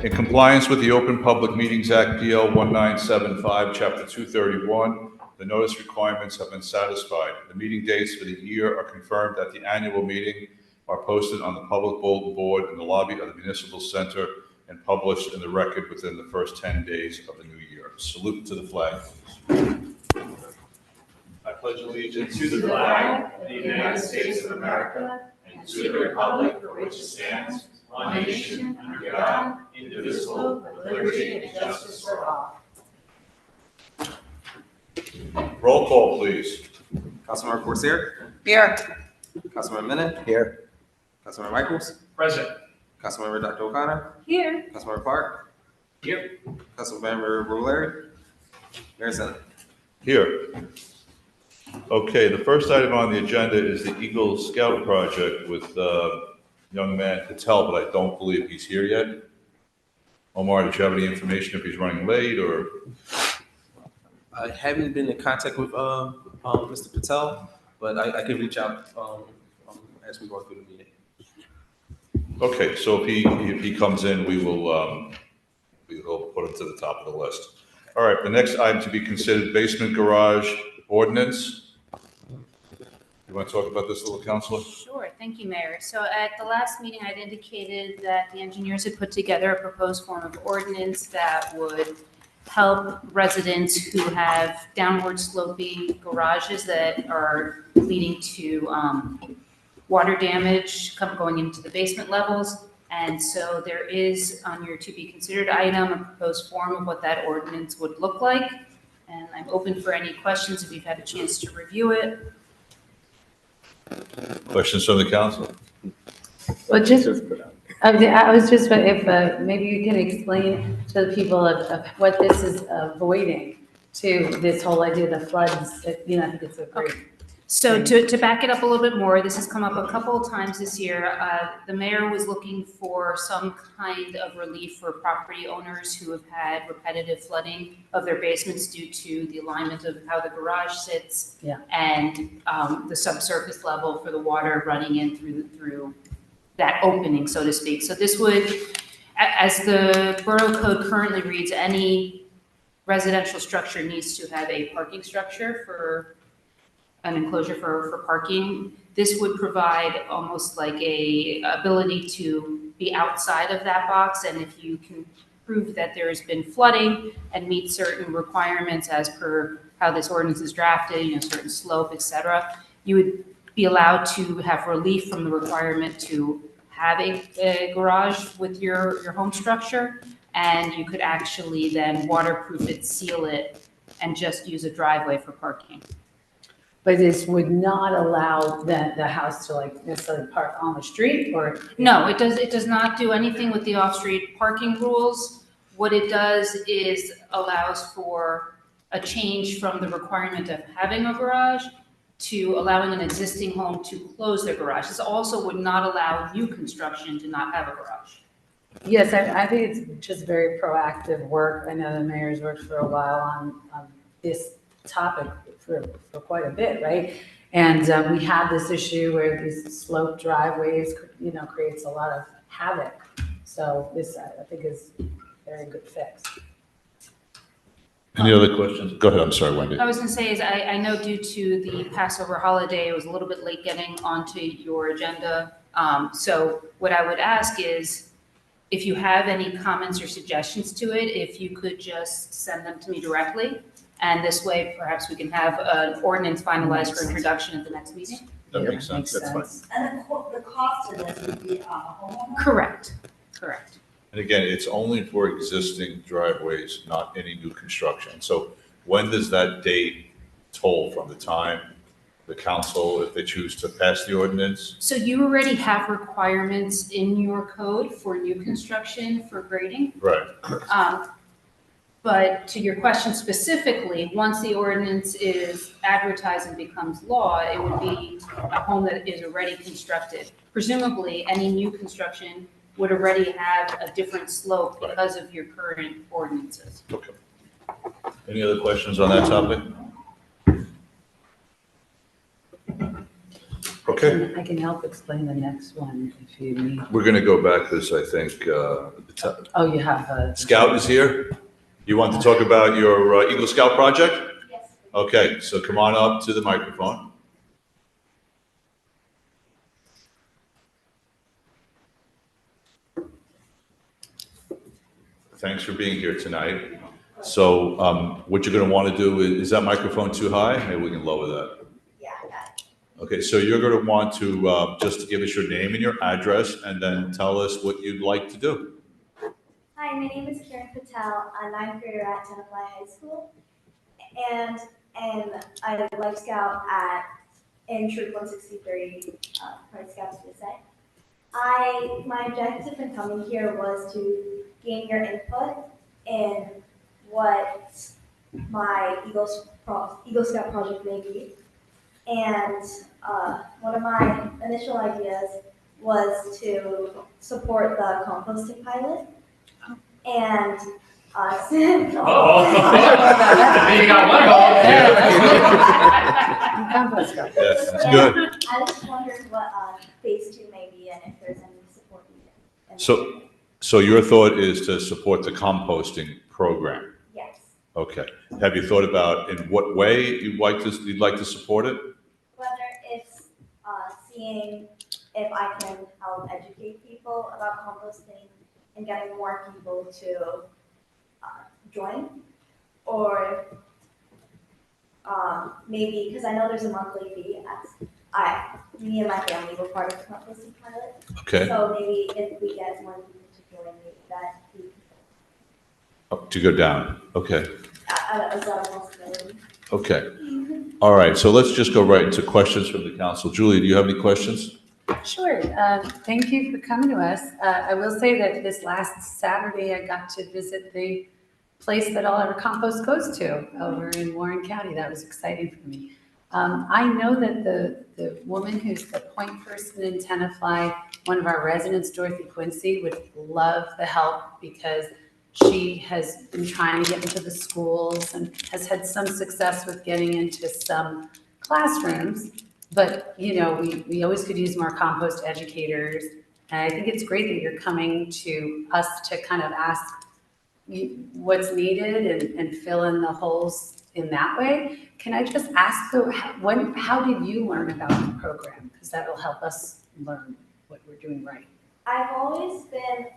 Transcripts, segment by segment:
In compliance with the Open Public Meetings Act, PL 1975, Chapter 231, the notice requirements have been satisfied. The meeting dates for the year are confirmed at the annual meeting, are posted on the public bulletin board in the lobby of the Municipal Center, and published in the record within the first 10 days of the new year. Salute to the flag, please. I pledge allegiance to the flag of the United States of America and to the republic for which it stands, one nation, under God, indivisible, with liberty and justice for all. Roll call, please. Councilmember Corsair. Here. Councilmember Minnick. Here. Councilmember Michaels. Present. Councilmember Dr. O'Connor. Here. Councilmember Clark. Here. Councilmember Roleri. Mayor Senate. Here. Okay, the first item on the agenda is the Eagle Scout project with young man Patel, but I don't believe he's here yet. Omar, did you have any information if he's running late or? I haven't been in contact with Mr. Patel, but I can reach out as we go through the meeting. Okay, so if he comes in, we will put him to the top of the list. All right, the next item to be considered, basement garage ordinance. You want to talk about this, little counselor? Sure, thank you, Mayor. So at the last meeting, I'd indicated that the engineers had put together a proposed form of ordinance that would help residents who have downward sloping garages that are leading to water damage going into the basement levels. And so there is on your to be considered item a proposed form of what that ordinance would look like. And I'm open for any questions if you've had a chance to review it. Questions from the council? Well, I was just, if maybe you can explain to the people of what this is avoiding to this whole idea of the floods, I think it's a great. So to back it up a little bit more, this has come up a couple of times this year. The mayor was looking for some kind of relief for property owners who have had repetitive flooding of their basements due to the alignment of how the garage sits and the subsurface level for the water running in through that opening, so to speak. So this would, as the borough code currently reads, any residential structure needs to have a parking structure for an enclosure for parking. This would provide almost like a ability to be outside of that box, and if you can prove that there has been flooding and meet certain requirements as per how this ordinance is drafted, certain slope, et cetera, you would be allowed to have relief from the requirement to have a garage with your home structure, and you could actually then waterproof it, seal it, and just use a driveway for parking. But this would not allow the house to necessarily park on the street or? No, it does not do anything with the off-street parking rules. What it does is allows for a change from the requirement of having a garage to allowing an existing home to close their garage. This also would not allow new construction to not have a garage. Yes, I think it's just very proactive work. I know the mayor's worked for a while on this topic for quite a bit, right? And we have this issue where these slope driveways, creates a lot of havoc. So this, I think, is a very good fix. Any other questions? Go ahead, I'm sorry, Wendy. I was going to say is I know due to the Passover holiday, it was a little bit late getting onto your agenda. So what I would ask is if you have any comments or suggestions to it, if you could just send them to me directly. And this way, perhaps we can have an ordinance finalized for introduction at the next meeting. That makes sense. That's fine. And the cost of this would be on the homeowner? Correct. And again, it's only for existing driveways, not any new construction. So when does that date toll from the time the council, if they choose to pass the ordinance? So you already have requirements in your code for new construction for grading. Right. But to your question specifically, once the ordinance is advertised and becomes law, it would be a home that is already constructed. Presumably, any new construction would already have a different slope because of your current ordinances. Okay. Any other questions on that topic? Okay, I can help explain the next one if you need. we're going to go back to this, I think. Oh, you have a. Scout is here. You want to talk about your Eagle Scout project? Yes. Okay, so come on up to the microphone. Thanks for being here tonight. So what you're going to want to do is that microphone too high? Maybe we can lower that. Yeah, I got it. Okay, so you're going to want to just give us your name and your address and then tell us what you'd like to do. Hi, my name is Karen Patel. I'm ninth grader at Tenafly High School, and I Life Scout in Troop 163, Pride Scouts USA. My objective in coming here was to gain your input in what my Eagle Scout project may be. And one of my initial ideas was to support the composting pilot. And since You got one Compost garden. Yes, that's good. I just wondered what phase 2 may be and if there's any support needed. So your thought is to support the composting program? Yes. Okay. Have you thought about in what way you'd like to support it? Whether it's seeing if I can help educate people about composting and getting more people to join, or maybe, because I know there's a monthly fee, me and my family were part of the composting pilot. Okay. So maybe if we get more people to join, maybe that fee, To go down. Okay. is that a possibility? Okay. All right. So let's just go right into questions from the council. Julie, do you have any questions? Sure. Thank you for coming to us. I will say that this last Saturday, I got to visit the place that all our compost goes to over in Warren County. That was exciting for me. I know that the woman who's the point person in Tenafly, one of our residents, Dorothy Quincy, would love the help because she has been trying to get into the schools and has had some success with getting into some classrooms. But, you know, we always could use more compost educators. And I think it's great that you're coming to us to kind of ask what's needed and fill in the holes in that way. Can I just ask, though, how did you learn about the program? Because that'll help us learn what we're doing right. I've always been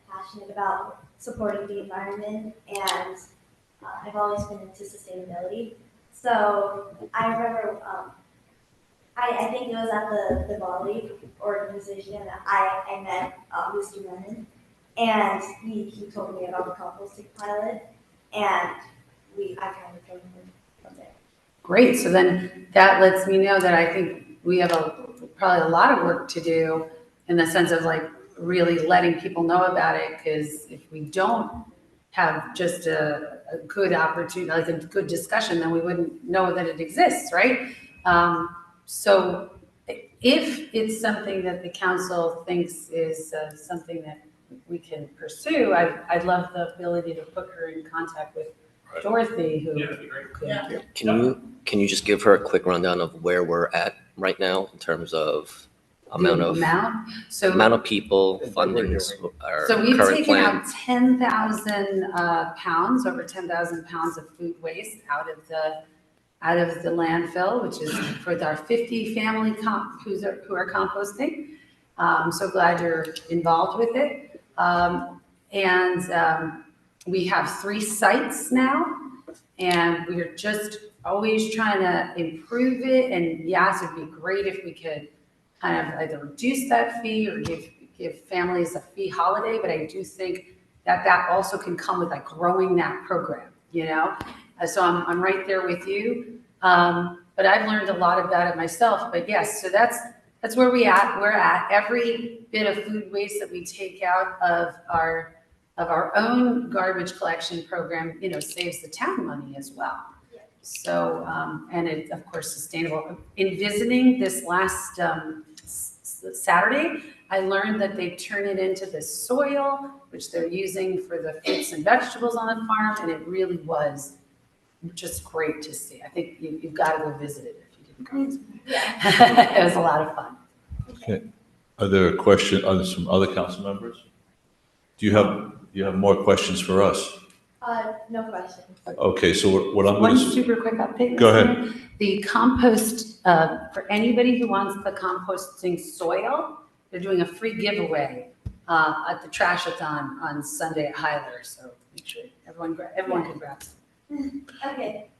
passionate about supporting the environment, and I've always been into sustainability. So I remember, I think it was at the Bali organization that I met Mr. Lennon, and he told me about the composting pilot, and I kind of joined him from there. Great. So then that lets me know that I think we have probably a lot of work to do in the sense of like really letting people know about it, because if we don't have just a good opportunity, like a good discussion, then we wouldn't know that it exists, right? So if it's something that the council thinks is something that we can pursue, I'd love the ability to put her in contact with Dorothy, who could. Can you just give her a quick rundown of where we're at right now in terms of amount of people, fundings, our So we've current taken plan? out 10,000 pounds, over 10,000 pounds of food waste out of the landfill, which is for our 50 family who are composting. I'm so glad you're involved with it. We have 3 sites now, and we're just always trying to improve it. And yes, it'd be great if we could kind of either reduce that fee or give families a fee holiday. But I do think that also can come with like growing that program, you know? So I'm right there with you. But I've learned a lot about it myself. But yes, so that's where we're at. Every bit of food waste that we take out of our own garbage collection program, you know, saves the town money as well. Yeah. So, and it's of course sustainable. In visiting this last Saturday, I learned that they turn it into this soil, which they're using for the fruits and vegetables on the farm, and it really was just great to see. I think you've got to go visit it if you It was a lot of fun. Okay. Are there questions from other council members? Do you have more questions for us? No questions. Okay, so what I'm One going to, super quick update. Go Mr. ahead. Mayor. The compost, for anybody who wants the composting soil, they're doing a free giveaway at the Trash-a-thon on Sunday at Hyler. So make sure everyone can grab some.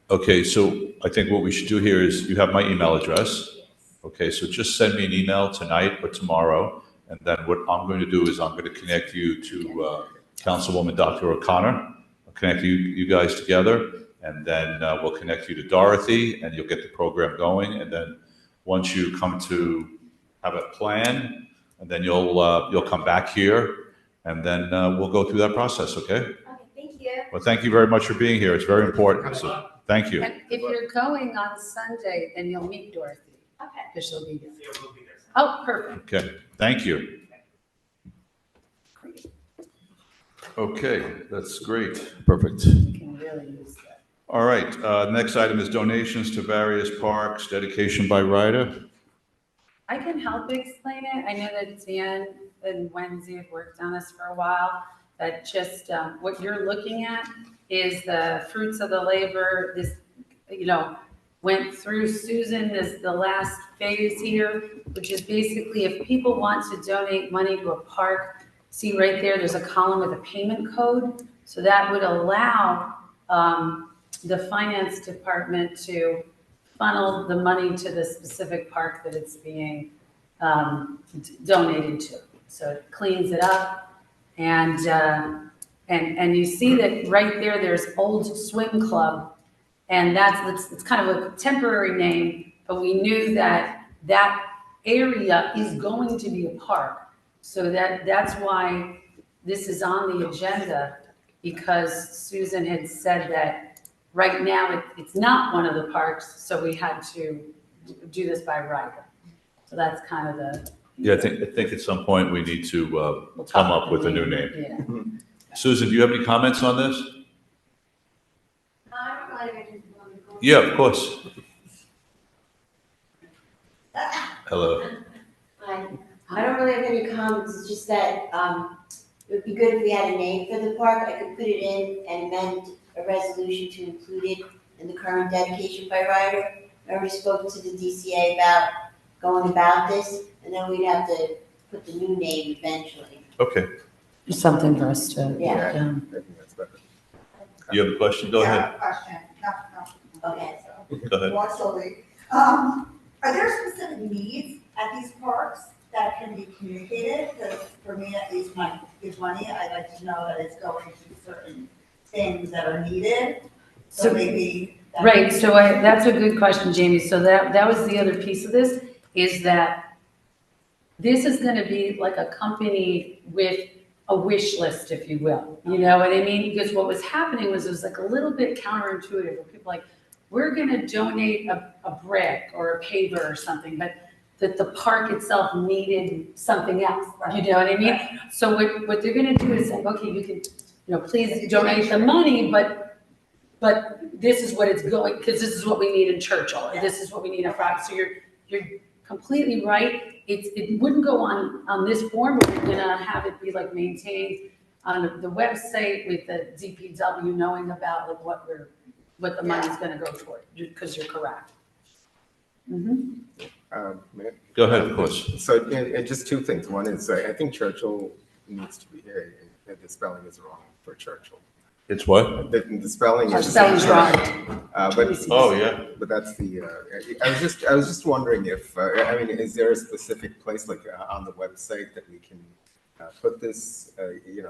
Okay. so I think what we should do here is, you have my email address. Okay, so just send me an email tonight or tomorrow, and then what I'm going to do is I'm going to connect you to Councilwoman Dr. O'Connor. I'll connect you guys together, and then we'll connect you to Dorothy, and you'll get the program going. And then once you come to have a plan, and then you'll come back here, and then we'll go through that process. Okay? Okay, thank you. Well, thank you very much for being here. It's very important. So thank you. And if you're going on Sunday, then you'll meet Dorothy, Okay. because she'll be there. Oh, perfect. Okay, thank you. Okay, that's great. Perfect. You can really use that. All right, next item is donations to various parks, dedication by rider. I can help explain it. I know that Dan and Wendy have worked on this for a while, but just what you're looking at is the fruits of the labor. This, went through Susan, is the last phase here, which is basically if people want to donate money to a park, see right there's a column with a payment code. So that would allow the finance department to funnel the money to the specific park that it's being donated to. So it cleans it up, and you see that right there's Old Swim Club, and it's kind of a temporary name, but we knew that area is going to be a park. So that's why this is on the agenda, because Susan had said that right now it's not one of the parks, so we had to do this by right. So that's kind of the. Yeah, I think at some point we need to we'll come talk up with a new about name. Yeah. Susan, do you have any comments on this? I don't really just want to go. Yeah, of course. Hello. Hi. I don't really have any comments, it's just that, it would be good if we had a name for the park. I could put it in and amend a resolution to include it in the current dedication by rider. I already spoke to the DCA about going about this, and then we'd have to put the new name eventually. Okay. Just something for us to. Yeah. You have a question? Go Yeah, I ahead. have a question. No. Okay. Go ahead. More slowly. Are there specific needs at these parks that can be communicated? Because for me, at least, when I give money, I like to know that it's going to certain things that are needed. So So- maybe. Right, so that's a good question, Jamie. So that was the other piece of this, is that this is gonna be like a company with a wish list, if you will. You know what I mean? Because what was happening was it was like a little bit counterintuitive, where people like, we're gonna donate a brick or a paver or something, but that the park itself needed something else. You know what I mean? So what they're gonna do is say, okay, you can, please donate the money, but this is what it's going, because this is what we need in Churchill, or this is what we need in Frog. So you're completely right. It wouldn't go on this form, but we're gonna have it be like maintained on the website with the DPW knowing about like what the money's gonna go toward, because you're correct. Mhm. Go ahead, of course. So, just two things. One is, I think Churchill needs to be, the spelling is wrong for Churchill. It's what? The spelling Our is. spelling's wrong. But, Oh, yeah. but that's the, I was just wondering if, is there a specific place like on the website that we can put this,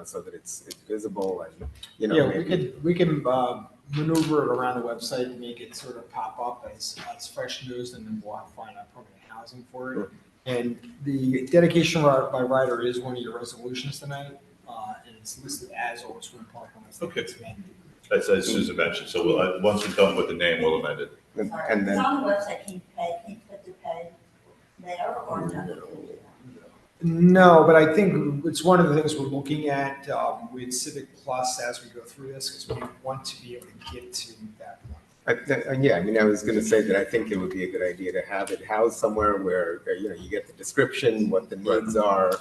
so that it's visible and, Yeah, maybe- we can maneuver it around the website and make it sort of pop up as fresh news, and then we'll have to find out permanent housing for it. And the dedication by rider is one of your resolutions tonight, and it's listed as Old Swim Park unless Okay. it's mandated. That's as Susan mentioned. So once we come up with the name, we'll amend it. and It's then, on the website, can you put the pay there or no? No, but I think it's one of the things we're looking at with Civic Plus as we go through this, because we want to be able to get to that point. Yeah, I mean, I was going to say that I think it would be a good idea to have it housed somewhere where, you get the description, what the needs are,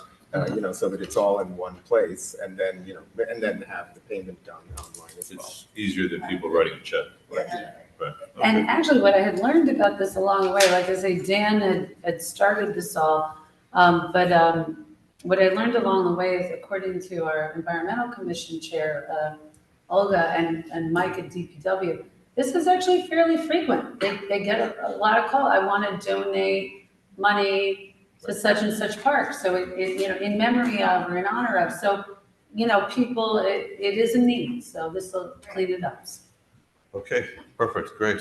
so that it's all in one place, and then, and then have the payment done online as well. It's easier than people writing a check. Yeah. Right. And Okay. actually, what I had learned about this along the way, like I say, Dan had started this all, but what I learned along the way is, according to our environmental commission chair, Olga and Mike at DPW, this is actually fairly frequent. They get a lot of call. I want to donate money to such and such park. So it in memory of or in honor of. So, people, it is a need. So this will clean it up. Okay, perfect, great.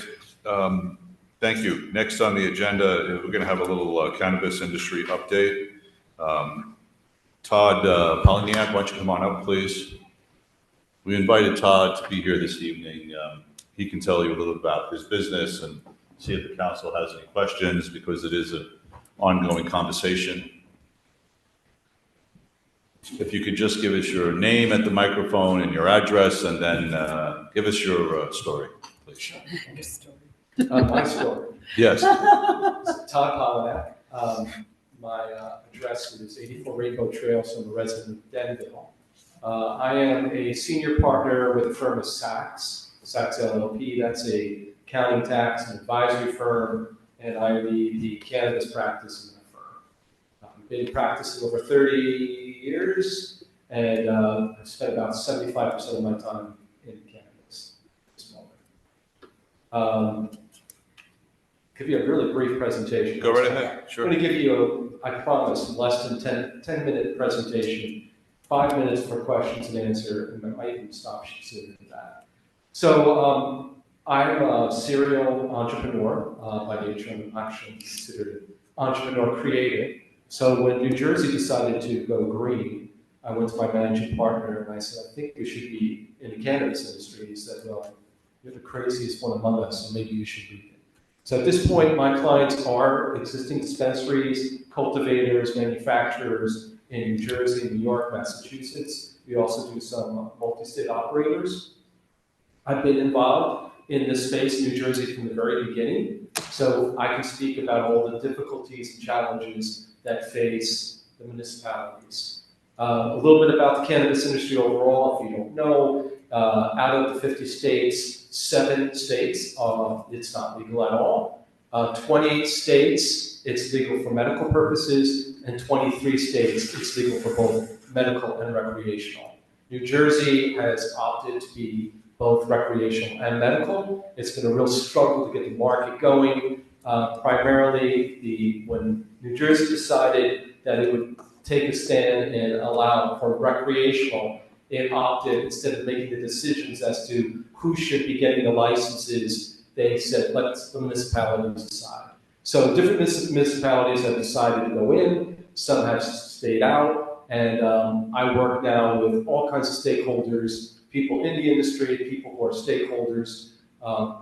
Thank you. Next on the agenda, we're going to have a little cannabis industry update. Todd Poliniak, why don't you come on up, please? We invited Todd to be here this evening. He can tell you a little about his business and see if the council has any questions, because it is an ongoing conversation. If you could just give us your name at the microphone and your address, and then give us your story, please. My story. Yes. Todd Polinack. My address is 84 Rainbow Trail, so I'm a resident of Denville. I am a senior partner with the firm of Sachs LLP. That's a accounting, tax, and advisory firm, and I lead the cannabis practice in that firm. I've been practicing over 30 years, and I've spent about 75% of my time in cannabis at this moment. Give you a really brief presentation. Go right ahead, sure. I'm going to give you, I promise, less than 10-minute presentation, 5 minutes for questions and answer, and I might even stop sooner than that. So I'm a serial entrepreneur by nature. I'm actually considered an entrepreneur creative. So when New Jersey decided to go green, I went to my managing partner and I said, I think we should be in the cannabis industry. He said, well, you're the craziest one among us, so maybe you should be. So at this point, my clients are existing dispensaries, cultivators, manufacturers in New Jersey, New York, Massachusetts. We also do some multi-state operators. I've been involved in this space in New Jersey from the very beginning, so I can speak about all the difficulties and challenges that face the municipalities. A little bit about the cannabis industry overall, if you don't know, out of the 50 states, 7 states, it's not legal at all. 28 states, it's legal for medical purposes, and 23 states, it's legal for both medical and recreational. New Jersey has opted to be both recreational and medical. It's been a real struggle to get the market going. Primarily, when New Jersey decided that it would take a stand and allow for recreational, it opted, instead of making the decisions as to who should be getting the licenses, they said, let the municipalities decide. So different municipalities have decided to go in, some have stayed out, and I work now with all kinds of stakeholders, people in the industry, people who are stakeholders,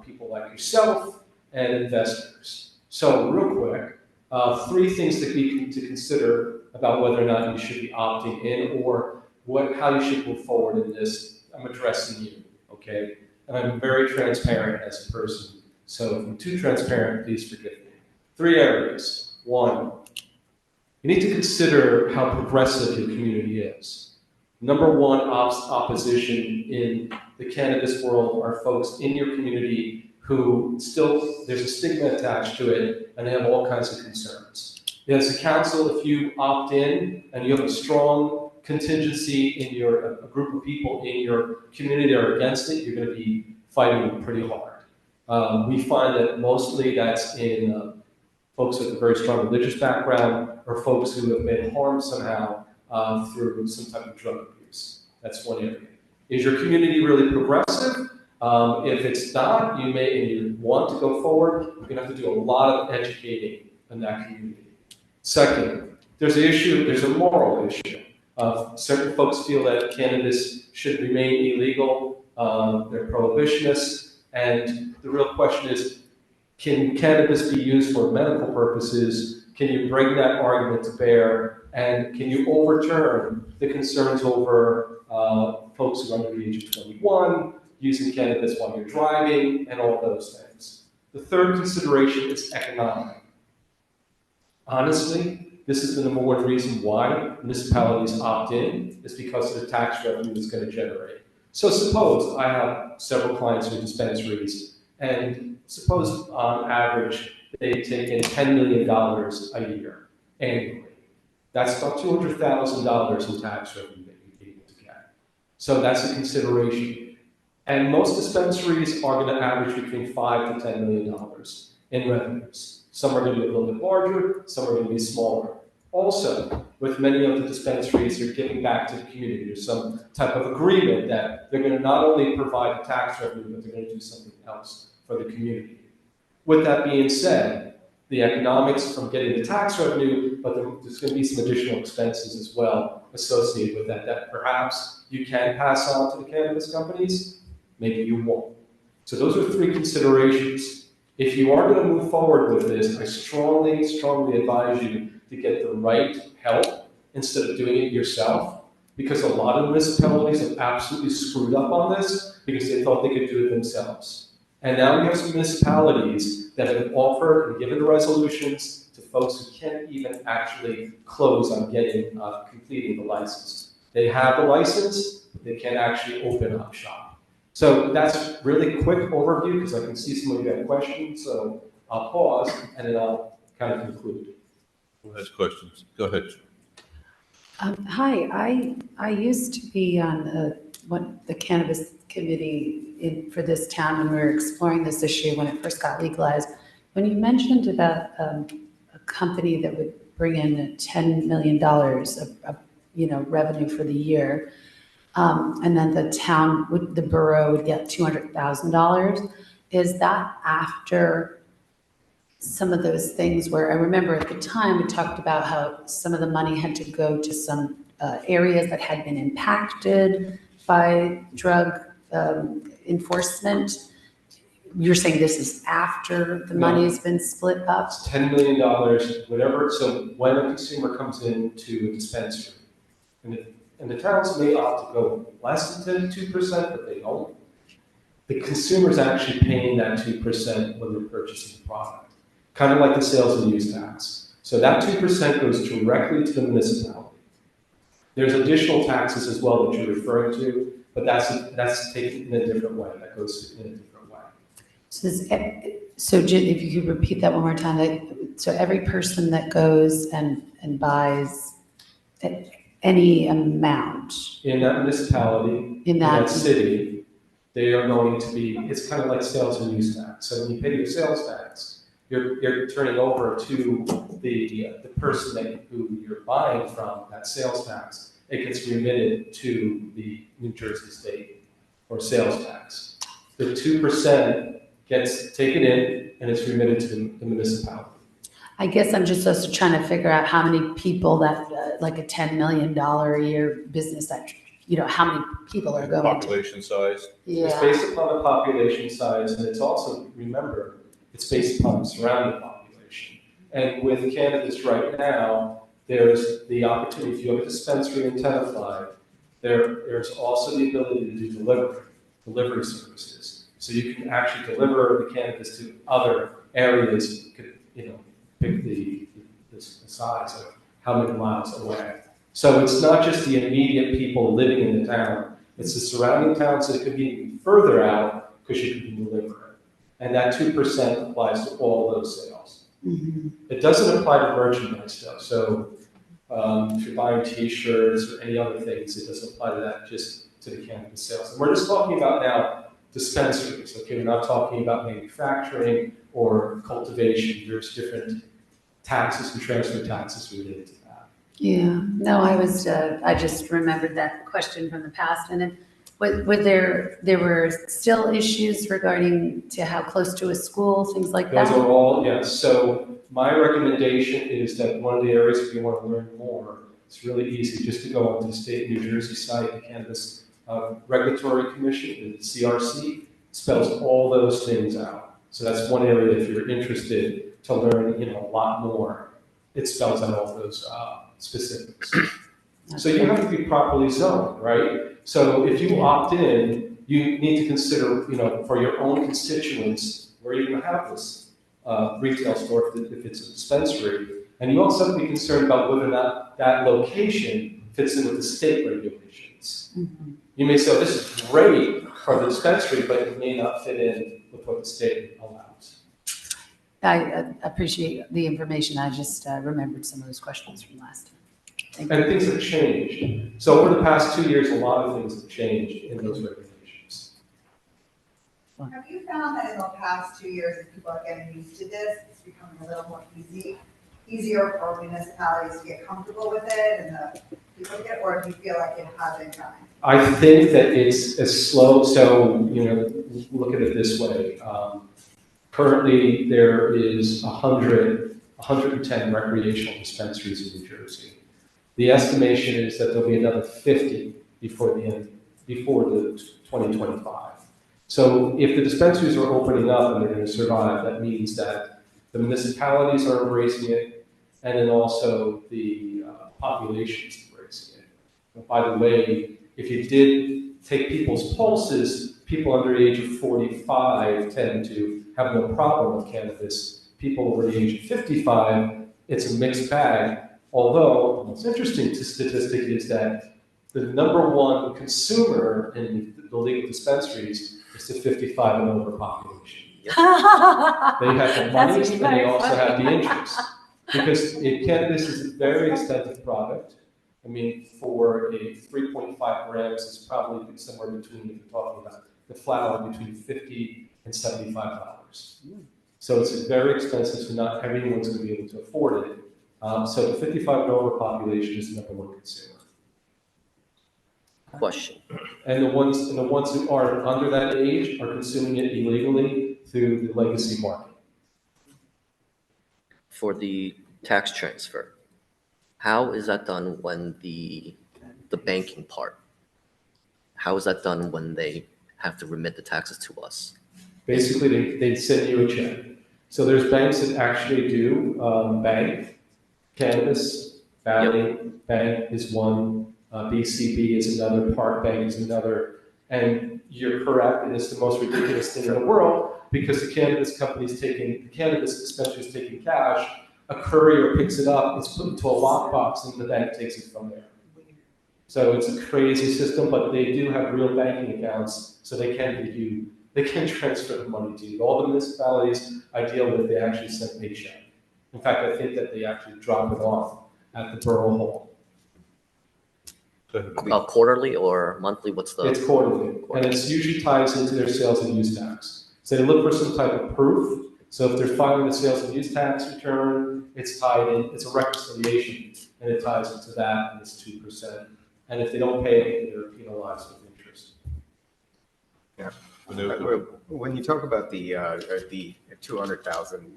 people like yourself, and investors. So real quick, 3 things that we need to consider about whether or not you should be opting in, or how you should move forward in this. I'm addressing you, okay? And I'm very transparent as a person. So if I'm too transparent, please forgive me. 3 areas. 1, you need to consider how progressive your community is. Number 1 opposition in the cannabis world are folks in your community who still, there's a stigma attached to it, and they have all kinds of concerns. As a council, if you opt in and you have a strong contingency in a group of people in your community that are against it, you're going to be fighting pretty hard. We find that mostly that's in folks with a very strong religious background, or folks who have been harmed somehow through some type of drug abuse. That's one area. Is your community really progressive? If it's not, and you want to go forward, you're going to have to do a lot of educating in that community. Second, there's a moral issue. Certain folks feel that cannabis should remain illegal. They're prohibitionists. And the real question is, can cannabis be used for medical purposes? Can you bring that argument to bear? And can you overturn the concerns over folks who are under the age of 21, using cannabis while you're driving, and all those things. The third consideration is economic. Honestly, this is the number one reason why municipalities opt in, is because of the tax revenue it's going to generate. So suppose I have several clients with dispensaries, and suppose on average they take in $10 million a year annually. That's about $200,000 in tax revenue that you'd be able to get. So that's a consideration. And most dispensaries are going to average between $5 to $10 million in revenues. Some are going to be a little bit larger, some are going to be smaller. Also, with many of the dispensaries, they're giving back to the community. There's some type of agreement that they're going to not only provide the tax revenue, but they're going to do something else for the community. With that being said, the economics from getting the tax revenue, but there's going to be some additional expenses as well associated with that, that perhaps you can pass on to the cannabis companies, maybe you won't. So those are three considerations. If you are going to move forward with this, I strongly, strongly advise you to get the right help instead of doing it yourself, because a lot of municipalities have absolutely screwed up on this because they thought they could do it themselves. And now we have some municipalities that have offered and given resolutions to folks who can't even actually close on getting, completing the license. They have the license, but they can't actually open up shop. So that's really quick overview, because I can see some of you have questions, so I'll pause and then I'll kind of conclude. Who has questions? Go ahead. Hi, I used to be on the cannabis committee for this town when we were exploring this issue when it first got legalized. When you mentioned about a company that would bring in $10 million of revenue for the year, and then the borough would get $200,000, is that after some of those things where I remember at the time we talked about how some of the money had to go to some areas that had been impacted by drug enforcement? You're saying this is after the money has been split up? It's $10 million, whatever. So when a consumer comes into a dispensary, and the towns may opt to go less than 2%, but they don't. The consumer's actually paying that 2% when they're purchasing the product. Kind of like the sales and use tax. So that 2% goes directly to the municipality. There's additional taxes as well that you're referring to, but that's taken in a different way. That goes in a different way. So if you could repeat that one more time. So every person that goes and buys any amount in that municipality, in that city, they are going to be, it's kind of like sales and use tax. So when you pay your sales tax, you're turning over to the person who you're buying from, that sales tax. It gets remitted to the New Jersey state or sales tax. The 2% gets taken in and it's remitted to the municipality. I guess I'm just also trying to figure out how many people that, like a $10 million a year business that, how many people are going to. Population size. Yeah. It's based upon the population size, and it's also, remember, it's based upon the surrounding population. And with cannabis right now, there's the opportunity, if you have a dispensary in Tenafly, there's also the ability to do delivery services. So you can actually deliver the cannabis to other areas, pick the size of how many miles away. So it's not just the immediate people living in the town, it's the surrounding towns that could be even further out because you can deliver it. And that 2% applies to all those sales. Mm-hmm. It doesn't apply to merchandise though. So if you're buying t-shirts or any other things, it doesn't apply to that, just to the cannabis sales. And we're just talking about now dispensaries, okay? We're not talking about manufacturing or cultivation. There's different taxes and transfer taxes related to that. Yeah, no, I just remembered that question from the past. And then there were still issues regarding to how close to a school, things like that? Those are all, yes. So my recommendation is that one of the areas if you want to learn more, it's really easy just to go onto the state of New Jersey site, the Cannabis Regulatory Commission, the CRC, spells all those things out. So that's one area if you're interested to learn, a lot more. It spells out all those specifics. So you have to be properly zoned, right? So if you opt in, you need to consider, for your own constituents, where you're going to have this retail store if it's a dispensary. And you also have to be concerned about whether or not that location fits in with the state regulations. You may say, oh, this is great for the dispensary, but it may not fit in with what the state allows. I appreciate the information. I just remembered some of those questions from last time. Thank And you. things have changed. So over the past 2 years, a lot of things have changed in those regulations. Have you found that in the past 2 years, as people are getting used to this, it's becoming a little more easier for municipalities to get comfortable with it and the people to get, or do you feel like it hasn't done? I think that it's as slow, so, look at it this way. Currently, there is 110 recreational dispensaries in New Jersey. The estimation is that there'll be another 50 before the 2025. So if the dispensaries are opening up and they're going to survive, that means that the municipalities are embracing it, and then also the population is embracing it. And by the way, if you did take people's pulses, people under the age of 45 tend to have no problem with cannabis. People over the age of 55, it's a mixed bag. Although, the most interesting statistic is that the number one consumer in the legal dispensaries is the 55 and over population. They have the money and they also have the interest. Because cannabis is a very expensive product. I mean, for a 3.5 grams, it's probably somewhere between, if you're talking about the flower, between $50 and $75. So it's very expensive, so not everyone's going to be able to afford it. So the 55 and over population is the number one consumer. Question. And the ones who are under that age are consuming it illegally through the legacy market. For the tax transfer, how is that done when the banking part? How is that done when they have to remit the taxes to us? Basically, they send you a check. So there's banks that actually do bank. Cannabis Valley Bank is one. BCB is another. Park Bank is another. And you're correct, and it's the most ridiculous thing in the world because the cannabis dispensary is taking cash. A courier picks it up, it's put into a lockbox, and the bank takes it from there. So it's a crazy system, but they do have real banking accounts, so they can transfer the money to you. All the municipalities I deal with, they actually send me a check. In fact, I think that they actually drop it off at the borough hall. Quarterly or monthly? What's the? It's quarterly, and it's usually ties into their sales and use tax. So they look for some type of proof. So if they're filing a sales and use tax return, it's tied in, it's a reconciliation, and it ties into that, and it's 2%. And if they don't pay it, they're penalized with interest. Yeah. When you talk about the 200,000,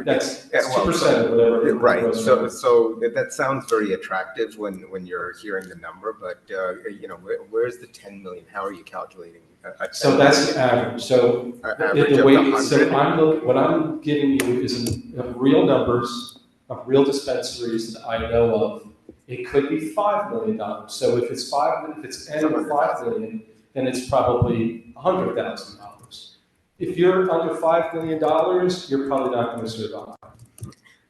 That's 2% of whatever. Right. So that sounds very attractive when you're hearing the number, but where's the 10 million? How are you calculating? So that's the average. So what I'm giving you is real numbers of real dispensaries that I know of. It could be $5 million. So if it's annual $5 million, then it's probably $100,000. If you're under $5 million, you're probably not going to survive.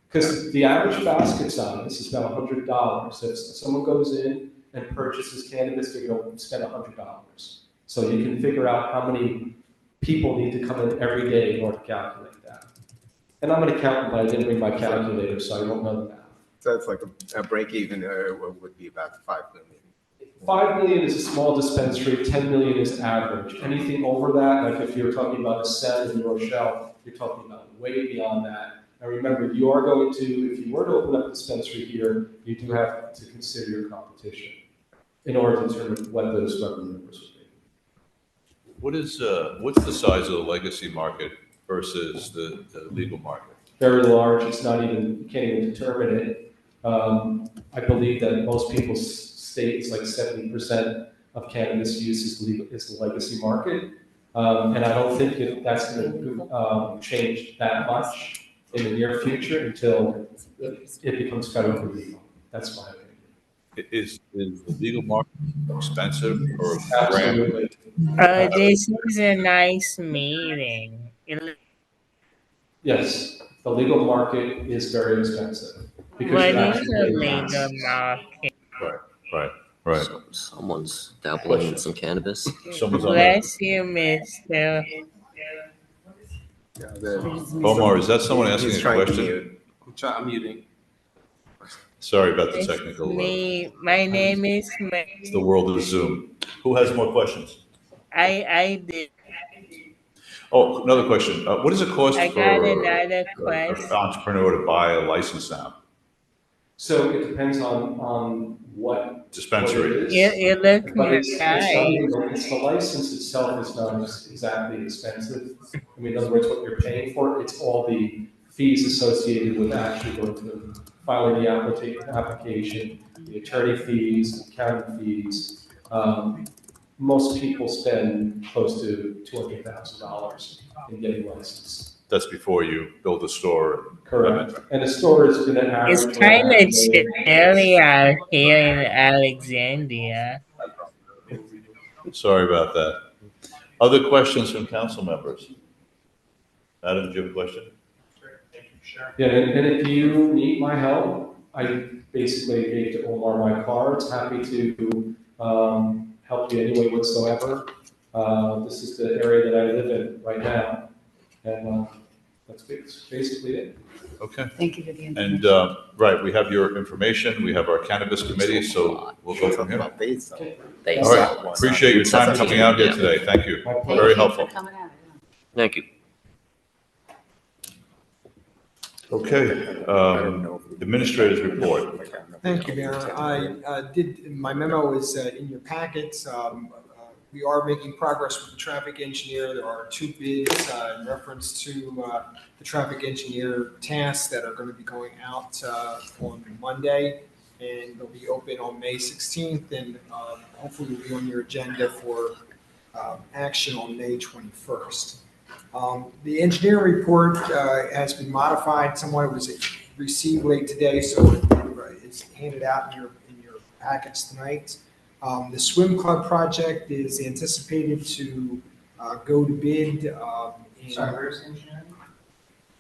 Because the average basket size is about $100. So if someone goes in and purchases cannabis, they're going to spend $100. So you can figure out how many people need to come in every day in order to calculate that. And I'm an accountant, but I didn't bring my calculator, so I don't know that. So it's like a break even would be about 5 million. 5 million is a small dispensary, 10 million is average. Anything over that, like if you're talking about a Sen in Rochelle, you're talking about way beyond that. Now remember, if you were to open up a dispensary here, you do have to consider your competition in order to determine what those revenue numbers would be. What's the size of the legacy market versus the legal market? Very large, you can't even determine it. I believe that most people state it's like 70% of cannabis use is the legacy market. And I don't think that's going to change that much in the near future until it becomes federally legal. That's my opinion. Is the legal market expensive or grand? Absolutely. This is a nice meeting. Yes, the legal market is very expensive because What you is actually a pay legal tax. market? Right, right, right. Someone's dabbling in Questions? some cannabis. Someone's on the, Bless you, mister. Omar, is that someone He's asking a trying to question? mute. I'm muting. Sorry about the It's technical, me. My name is it's the world of Zoom. Who has more questions? I did. Oh, another question. What does it cost I got for another an question. entrepreneur to buy a license now? So it depends on what it Dispensary. You, is. you look But it's not nice. even, it's the license itself is not exactly expensive. I mean, in other words, what you're paying for, it's all the fees associated with actually going to filing the application, the attorney fees, accounting fees. Most people spend close to $200,000 in getting licensed. That's before you build a store. Correct. And a store is going to It's average kind of $500,000. chilly out here in Alexandria. Sorry about that. Other questions from council members? Adam, do you have a question? Yeah, and if you need my help, I basically gave to Omar my cards, happy to help you any way whatsoever. This is the area that I live in right now, and that's basically it. Okay. Thank you for the information. And, right, we have your information, we have our cannabis committee, so we'll go from here. About base, though. They All saw right, one. appreciate your time coming out here Yeah. today. Thank you. My Very pleasure. helpful. Coming out. Thank you. Okay, administrators report. Thank you, Mayor. My memo is in your packets. We are making progress with the traffic engineer. There are 2 bids in reference to the traffic engineer tasks that are going to be going out on Monday. And they'll be open on May 16th and hopefully will be on your agenda for action on May 21st. The engineering report has been modified somewhat. It was received late today, so it's handed out in your packets tonight. The swim club project is anticipated to go to bid. Sorry, where's engineering?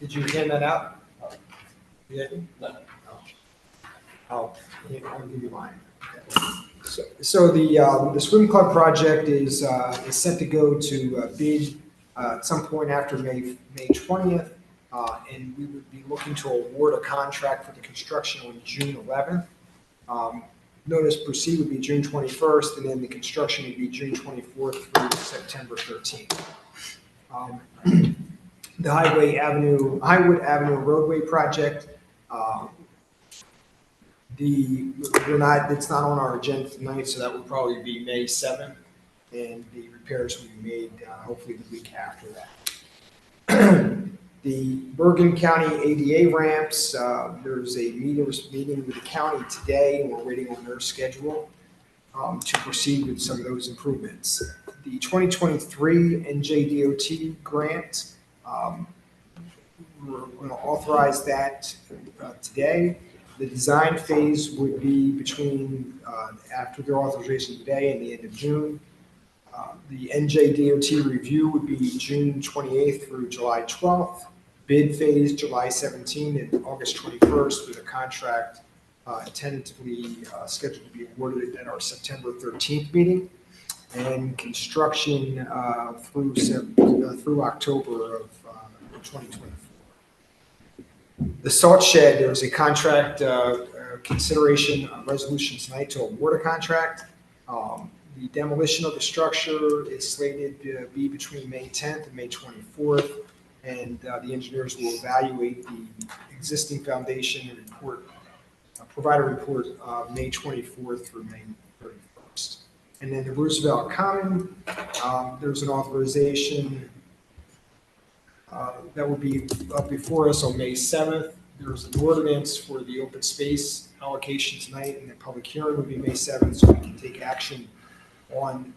Did you hand that out? Yeah. No. I'll give you mine. So the swim club project is set to go to bid at some point after May 20th, and we would be looking to award a contract for the construction on June 11th. Notice proceed would be June 21st, and then the construction would be June 24th through September 13th. The Highwood Avenue roadway project, it's not on our agenda tonight, so that would probably be May 7th, and the repairs will be made hopefully the week after that. The Bergen County ADA ramps, there's a meeting with the county today, and we're waiting on their schedule to proceed with some of those improvements. The 2023 NJDOT grant, we're going to authorize that today. The design phase would be between after their authorization today and the end of June. The NJDOT review would be June 28th through July 12th. Bid phase July 17th and August 21st, with a contract tentatively scheduled to be awarded at our September 13th meeting. And construction through October of 2024. The salt shed, there was a contract consideration resolution tonight to award a contract. The demolition of the structure is slated to be between May 10th and May 24th, and the engineers will evaluate the existing foundation and provide a report May 24th through May 31st. And then the Roosevelt Common, there's an authorization that will be up before us on May 7th. There's an ordinance for the open space allocation tonight, and the public hearing will be May 7th, so we can take action on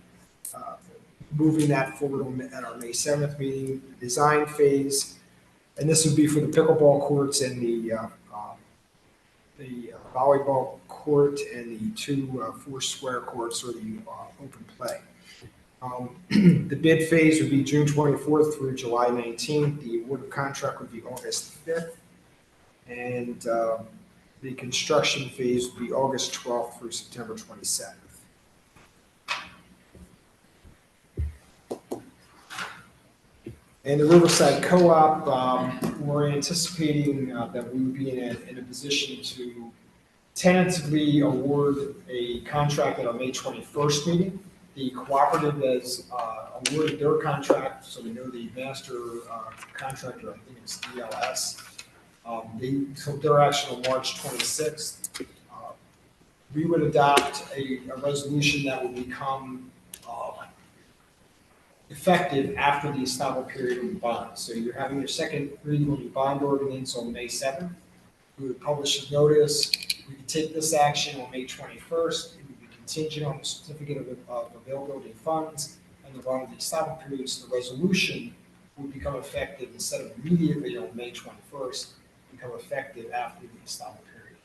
moving that forward at our May 7th meeting. The design phase, and this would be for the pickleball courts and the the volleyball court and the two four-square courts or the open play. The bid phase would be June 24th through July 19th. The award of contract would be August 5th. And the construction phase would be August 12th through September 27th. And the Riverside Co-op, we're anticipating that we would be in a position to tentatively award a contract at our May 21st meeting. The cooperative has awarded their contract, so we know the master contractor, I think it's DLS. They took their action on March 26th. We would adopt a resolution that would become effective after the estoppel period of the bond. So you're having your second reading on your bond ordinance on May 7th. We would publish a notice. We could take this action on May 21st. It would be contingent on the certificate of availability of funds and the run of the estoppel period. So the resolution would become effective instead of immediately on May 21st, become effective after the estoppel period.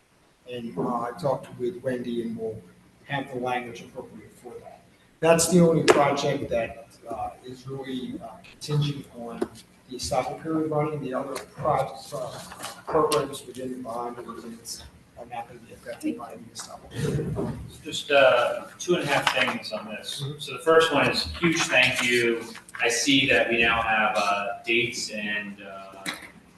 And I talked with Wendy and we'll have the language appropriate for that. That's the only project that is really contingent on the estoppel period running. The other programs within the bond ordinance are not going to be affected by the estoppel period. Just 2.5 things on this. So the first one is huge thank you. I see that we now have dates and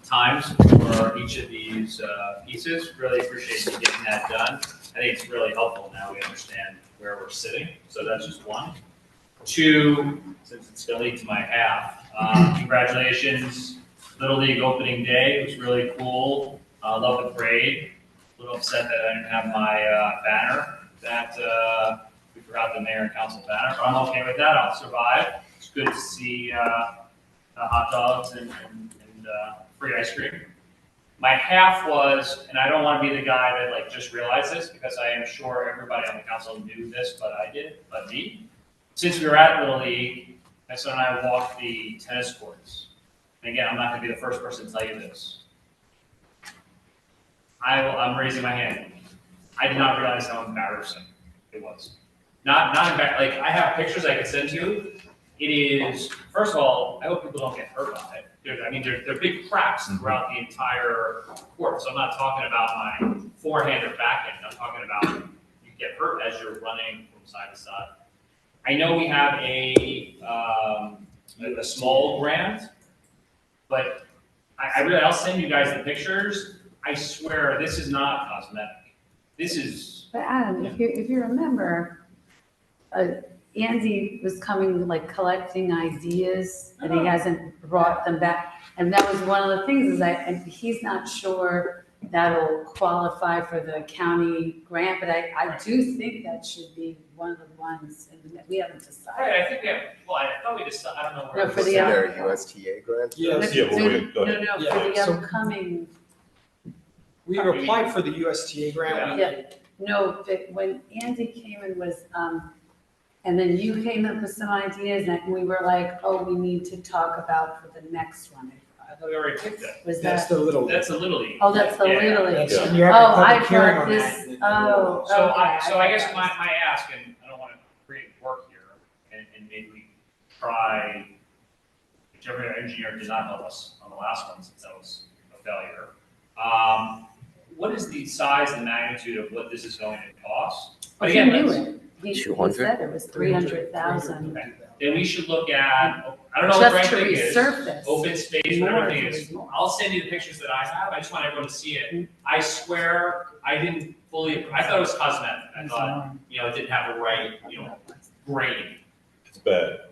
times for each of these pieces. Really appreciate you getting that done. I think it's really helpful now we understand where we're sitting. So that's just one. 2, since it's going to lead to my half, congratulations. Little League opening day. It was really cool. Love the parade. A little upset that I didn't have my banner. That we forgot the mayor and council banner, but I'm okay with that. I'll survive. It's good to see hot dogs and free ice cream. My half was, and I don't want to be the guy that like just realized this because I am sure everybody on the council knew this, but me. Since we were at Little League, my son and I walked the tennis courts. And again, I'm not going to be the first person to tell you this. I'm raising my hand. I did not realize how embarrassing it was. Not like I have pictures I could send to you. It is, first of all, I hope people don't get hurt on it. There are big cracks throughout the entire court. So I'm not talking about my forehand or backhand. I'm talking about you get hurt as you're running from side to side. I know we have a small grant, but I'll send you guys the pictures. I swear this is not cosmetic. This is. But Adam, if you remember, Andy was coming, like, collecting ideas, and he hasn't brought them back. And that was one of the things, and he's not sure that'll qualify for the county grant, but I do think that should be one of the ones, and we haven't decided. Right, I think we have, well, I thought we decided, I don't know where. No, for Is the there a USTA grant? Yes. Yeah, well, wait, go No, ahead. for Yeah, the so- upcoming, We've applied for the USTA grant. yeah, no, but when Andy came and was, and then you came up with some ideas, and we were like, oh, we need to talk about for the next one. I thought we already picked that. Was That's that, the little. That's a Little League. oh, that's the Yeah. Little League. That's- Yeah. and you have a Oh, I public hearing thought on this, that. oh. So okay, I guess thought my ask, and I don't want to create work here, and maybe we try, whichever engineer did not help us on the last one since that was a failure. What is the size and magnitude of what this is going to cost? But He again, knew let's- it. He 200? said it was 300,000. then we should look at, I don't know what the right Just to thing is. resurface. Open space, More whatever thing is is. more. I'll send you the pictures that I have. I just want everyone to see it. I swear, I didn't fully, I thought it was cosmetic. I thought, it didn't have the right, grading. It's bad.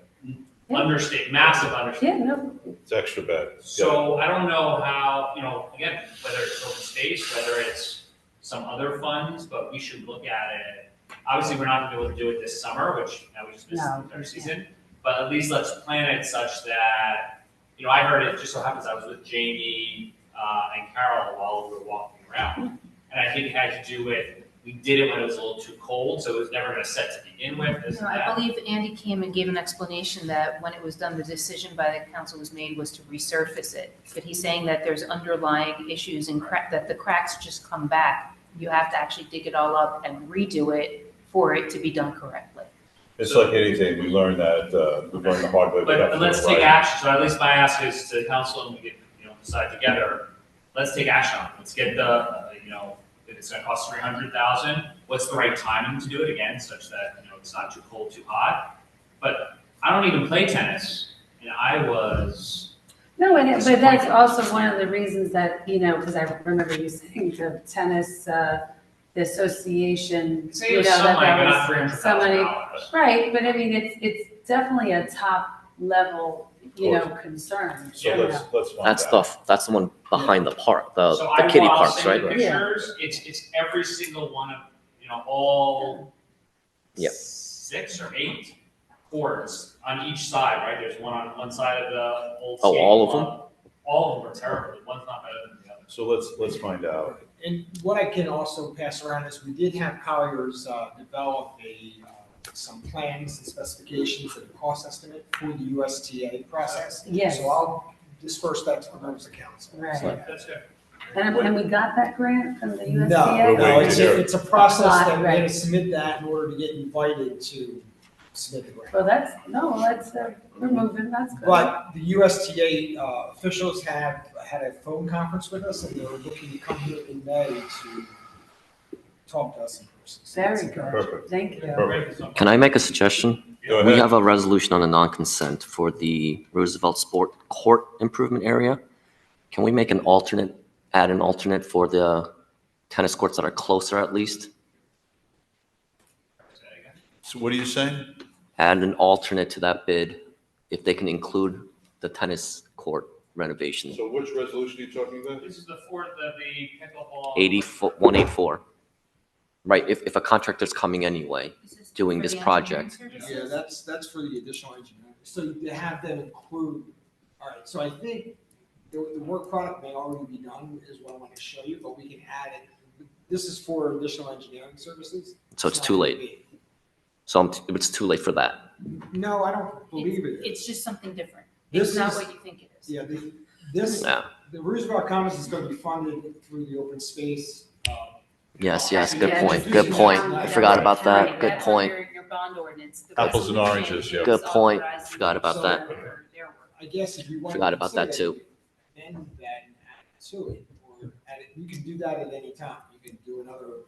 Massive understatement. Yeah, no, It's extra bad. So I don't know how, again, whether it's open space, whether it's some other funds, but we should look at it. Obviously, we're not gonna be able to do it this summer, which now we just missed No, the entire we season. But at least let's plan it such that, I heard it, just so happens I was with Jamie and Carol while we were walking around. And I think it had to do with, we did it when it was a little too cold, so it was never gonna set to begin with, this No, and I that. believe Andy came and gave an explanation that when it was done, the decision by the council was made was to resurface it. But he's saying that there's underlying issues and that the cracks just come back You have to actually dig it all up and redo it for it to be done correctly. It's like anything, we learned that, we learned the hard way. We have to But do let's it take right. action, so at least my ask is to council, and we can, decide together, let's take action on it, let's get the, if it's gonna cost 300,000, what's the right timing to do it again, such that, it's not too cold, too hot? But I don't even play tennis, and I was, No, but that's also one of the reasons that, because I remember you saying to tennis, the association, say it was some money, but not $300,000. right, but I mean, it's definitely a top level, concern. So let's find That's out. that's the one behind the park, the So I kiddie will parks, send right? you pictures, it's every single one of, all Yep. 6 or 8 courts on each side, right? There's one on one side of the old Oh, skating all of club. All of them are terrible, one's not better than the other. So let's find out. And what I can also pass around is we did have Colliers develop some plans and specifications and a cost estimate for the USTA process. Yes. So I'll disperse that to the members of council. Right. So- That's good. And we got that grant from the No, USDA? no, it's a process that we Right. had to submit that in order to get invited to submit the grant. Well, we're moving, that's good. But the USTA officials have had a phone conference with us, and they're looking to come here in May to talk to us in person. So Very that's- good, Perfect. thank you. Perfect. Can I make a suggestion? Go We ahead. have a resolution on a non-consent for the Roosevelt Sport Court improvement area. Can we make add an alternate for the tennis courts that are closer at least? So what are you saying? Add an alternate to that bid if they can include the tennis court renovation. So which resolution are you talking about? This is the pickleball. 184. Right, if a contractor's coming anyway, doing this project. Yeah, that's for the additional engineering. So to have them include, all right, so I think the work product may already be done is what I want to show you, but we can add it. This is for additional engineering services. So it's not too late. gonna be- So it's too late for that. No, I don't believe it. It's just something different. This It's not is- what you think it is. Yeah, this, Yeah. the Roosevelt Commons is going to be funded through the open space. Yes, Yeah, good point. I forgot about that. Good That's on point. your bond ordinance. The Apples and resolution oranges, yeah. Good point. authorizing Forgot about that. their work. I guess if you want. Forgot about that too. And that and add to it, or add it, you can do that at any time. You can do another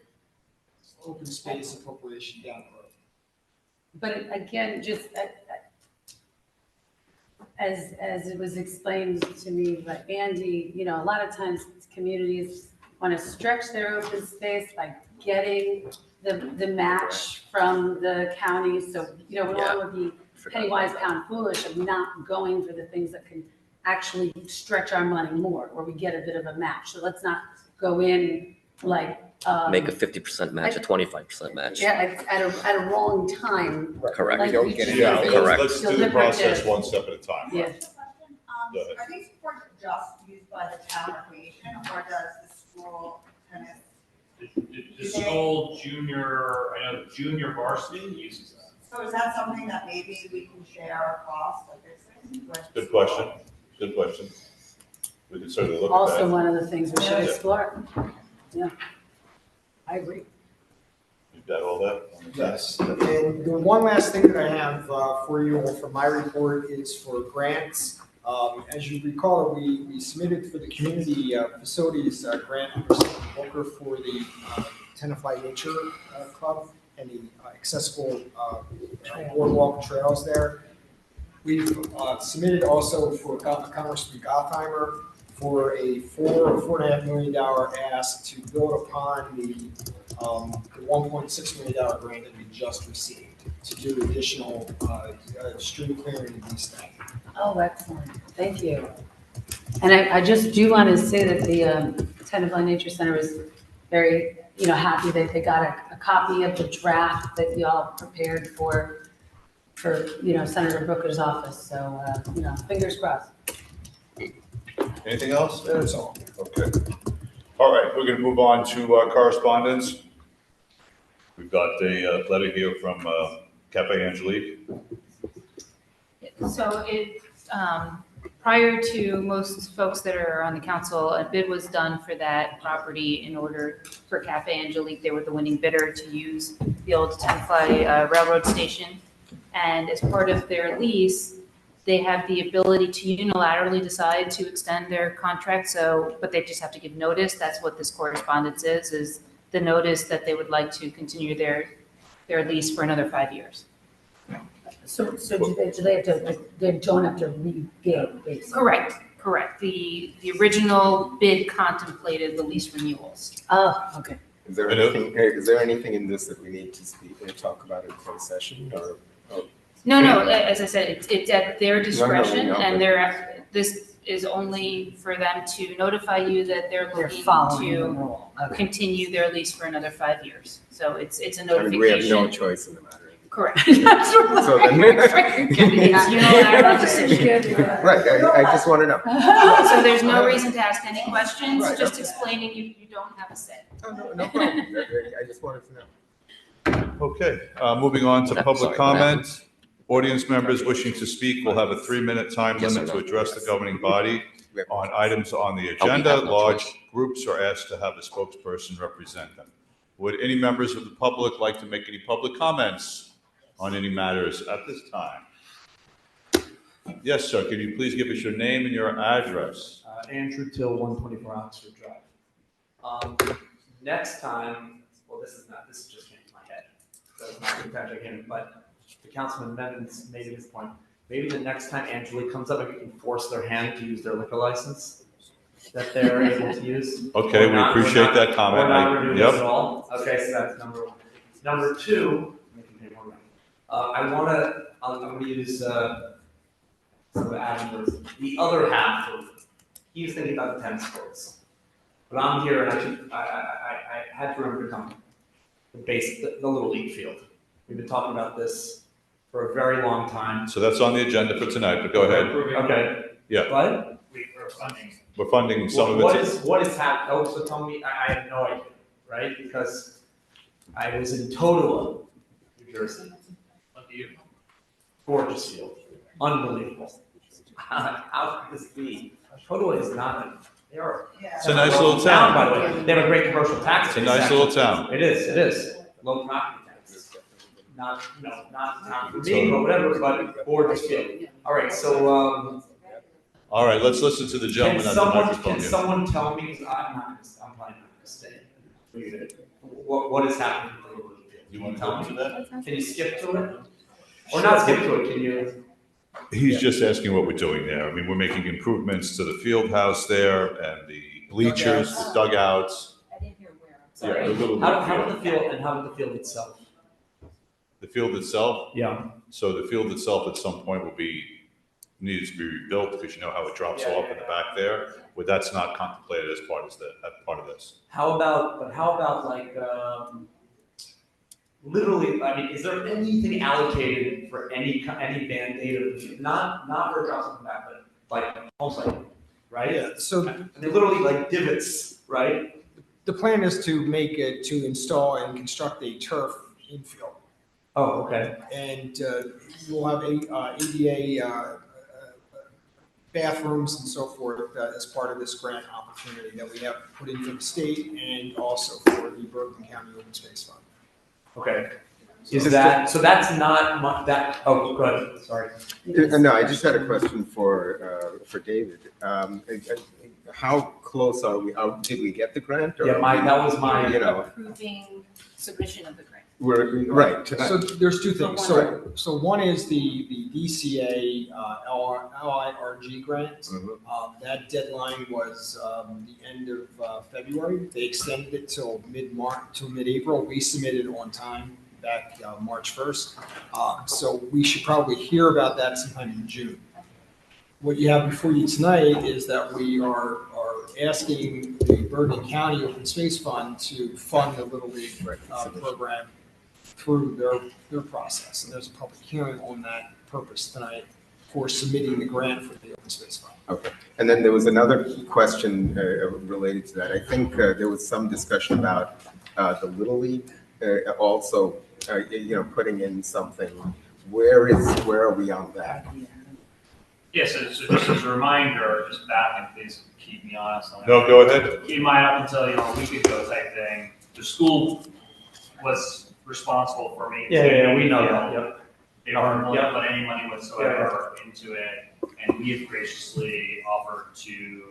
open space appropriation down the road. But again, just as it was explained to me by Andy, a lot of times communities want to stretch their open space by getting the match from the county. So, we don't want to be penny wise, pound foolish of not going for the things that can actually stretch our money more, where we get a bit of a match. So let's not go in like. Make a 50% match, a 25% match. Yeah, at a wrong time. Correct. Like, Don't we get just- Yeah, anything. Correct. let's do the Deliberative. process one step at a time. Yeah. Go ahead. Are these sports just used by the town recreation, or does the school tennis? The school junior, I know junior varsity uses that. So is that something that maybe we can share our cost of this with? Good question. Good question. We can certainly look at Also, that. one of the things we should Yeah. explore. Yeah, I agree. You got all that? Yes, and the one last thing that I have for you for my report is for grants. As you recall, we submitted for the community facilities grant under Stephen Booker for the Tenafly Nature Club and the accessible boardwalk trails there. We've submitted also for Congressman Gottheimer for a $4.5 million ask to build upon the $1.6 million grant that we just received to do additional stream clearing and de-snagging. Oh, excellent. Thank you. And I just do want to say that the Tenafly Nature Center is very, happy that they got a copy of the draft that y'all prepared for Senator Booker's office. So, fingers crossed. Anything else? That's all. Okay. All right, we're going to move on to correspondence. We've got a letter here from Cafe Angelique. So prior to most folks that are on the council, a bid was done for that property in order for Cafe Angelique. They were the winning bidder to use the old Tenafly railroad station. And as part of their lease, they have the ability to unilaterally decide to extend their contract. So, but they just have to give notice. That's what this correspondence is the notice that they would like to continue their lease for another 5 years. So do they have to, like, they don't have to re-bid, basically? Correct. The original bid contemplated the lease renewals. Oh, okay. Is there anything in this that we need to speak or talk about in closed session or? No, as I said, it's at their discretion, No, and this is only for them to notify you that they're They're looking following the to rule. Okay. continue their lease for another 5 years. So it's a I mean, notification. we have no choice in the matter. Correct. So then, It's unilateral decision. right, I just want to know. So there's no reason to ask any questions, Right, just okay. explaining you don't have a say. No problem. I just wanted to know. Okay, moving on to Sorry, public what comment. Audience members wishing to speak will have a 3-minute time Yes or limit to no? address the governing body on items on the we agenda. have no Large choice. groups are asked to have a spokesperson represent them. Would any members of the public like to make any public comments on any matters at this time? Yes, sir. Can you please give us your name and your address? Andrew Till, 124 Oxford Drive. Next time, well, this just came to my head, so it's not good catch again, but the Councilman Nevins made his point. Maybe the next time Angelique comes up, we can force their hand to use their liquor license that they're able to use. Okay, we appreciate that Or comment. not renew Yep. this at all. Okay, so that's number one. Number two, I'm gonna use, some of Adam's words. The other half of, he was thinking about the tennis courts. But I'm here and I had to remember to come. The Little League field. We've been talking about this for a very long time. So that's on the agenda for tonight, but go ahead. Okay. Yeah. What? We're funding. We're funding some What of it. what is happening? Oh, so tell me, I have no idea, right? Because I was in Totowa, New Jersey. Gorgeous field, unbelievable. How could this be? Totowa is not, they are. It's a nice little town. By the way, they have a great commercial tax. It's a base, nice little actually. town. It is, low property taxes. Not for me, but whatever, but gorgeous field. All right, so, All right, let's listen to the gentleman at the microphone. Can here. someone tell me, 'cause I'm probably not gonna stay. What is happening to the Little League field? You want to tell me that? Can you skip to it? Or not skip to it, can you? He's just asking what we're doing there. I mean, we're making improvements to the field house there and the bleachers, the dugouts. I didn't hear where. Yeah, the little How did league the field, and how did the field itself? The field itself, Yeah. so the field itself at some point will be, needs to be rebuilt because you know how it drops off in the back there. But that's not contemplated as part of this. How about like, literally, I mean, is there anything allocated for any Band-Aid of the field? Not where it drops off the back, but like, almost like, right? Yeah, so And they're literally like divots, right? the plan is to install and construct a turf infield. Oh, okay. And we'll have ADA bathrooms and so forth as part of this grant opportunity that we have put in from the state and also for the Bergen County Open Space Fund. Okay. Is that, so that's not oh, go ahead, sorry. No, I just had a question for David. How close are we, did we get the grant? Or Yeah, that was my, you know, Approving submission of the grant. right. So there's two things. So one is the DCA LIRG grant. That deadline was the end of February. They extended it till mid-March, till mid-April. We submitted on time back March 1st. So we should probably hear about that sometime in June. What you have before you tonight is that we are asking the Bergen County Open Space Fund to fund the Little League program through their process. And there's a public hearing on that purpose tonight for submitting the grant for the Open Space Fund. Okay. And then there was another question related to that. I think there was some discussion about the Little League also, putting in something. Where are we on that? Yeah, so just as a reminder, just back and please keep me honest on it. No, go ahead. Keep in mind up until, a week ago type thing, the school was responsible for maintaining. we know that, yep. They weren't willing to put any money whatsoever into it, and we have graciously offered to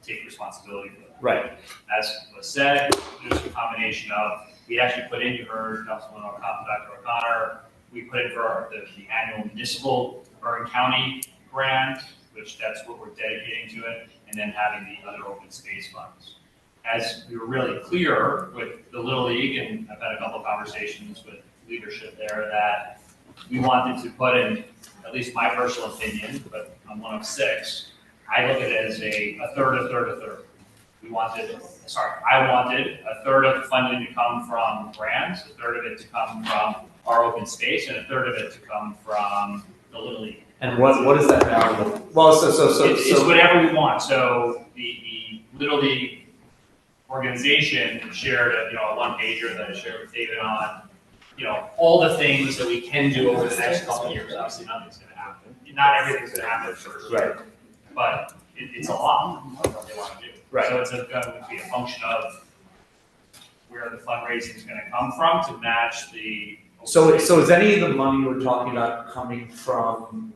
take responsibility for that. Right. As was said, there's a combination of, we actually put in, you heard Councilman Dr. O'Connor, we put in for the annual municipal Bergen County grant, which that's what we're dedicating to it, and then having the other open space funds. As we were really clear with the Little League, and I've had a couple of conversations with leadership there, that we wanted to put in, at least my personal opinion, but I'm one of 6, I look at it as a third, a third, a third. I wanted a third of the funding to come from grants, a third of it to come from our open space, and a third of it to come from the Little League. And what is that value? Well, It's whatever we want. So the Little League organization shared a one pager that I shared with David on, all the things that we can do over the next couple of years. Obviously, nothing's going to happen. Not everything's going to happen first. Right. But it's a lot of what they want to do. Right. So it's going to be a function of where the fundraising is going to come from to match the. So is any of the money we're talking about coming from,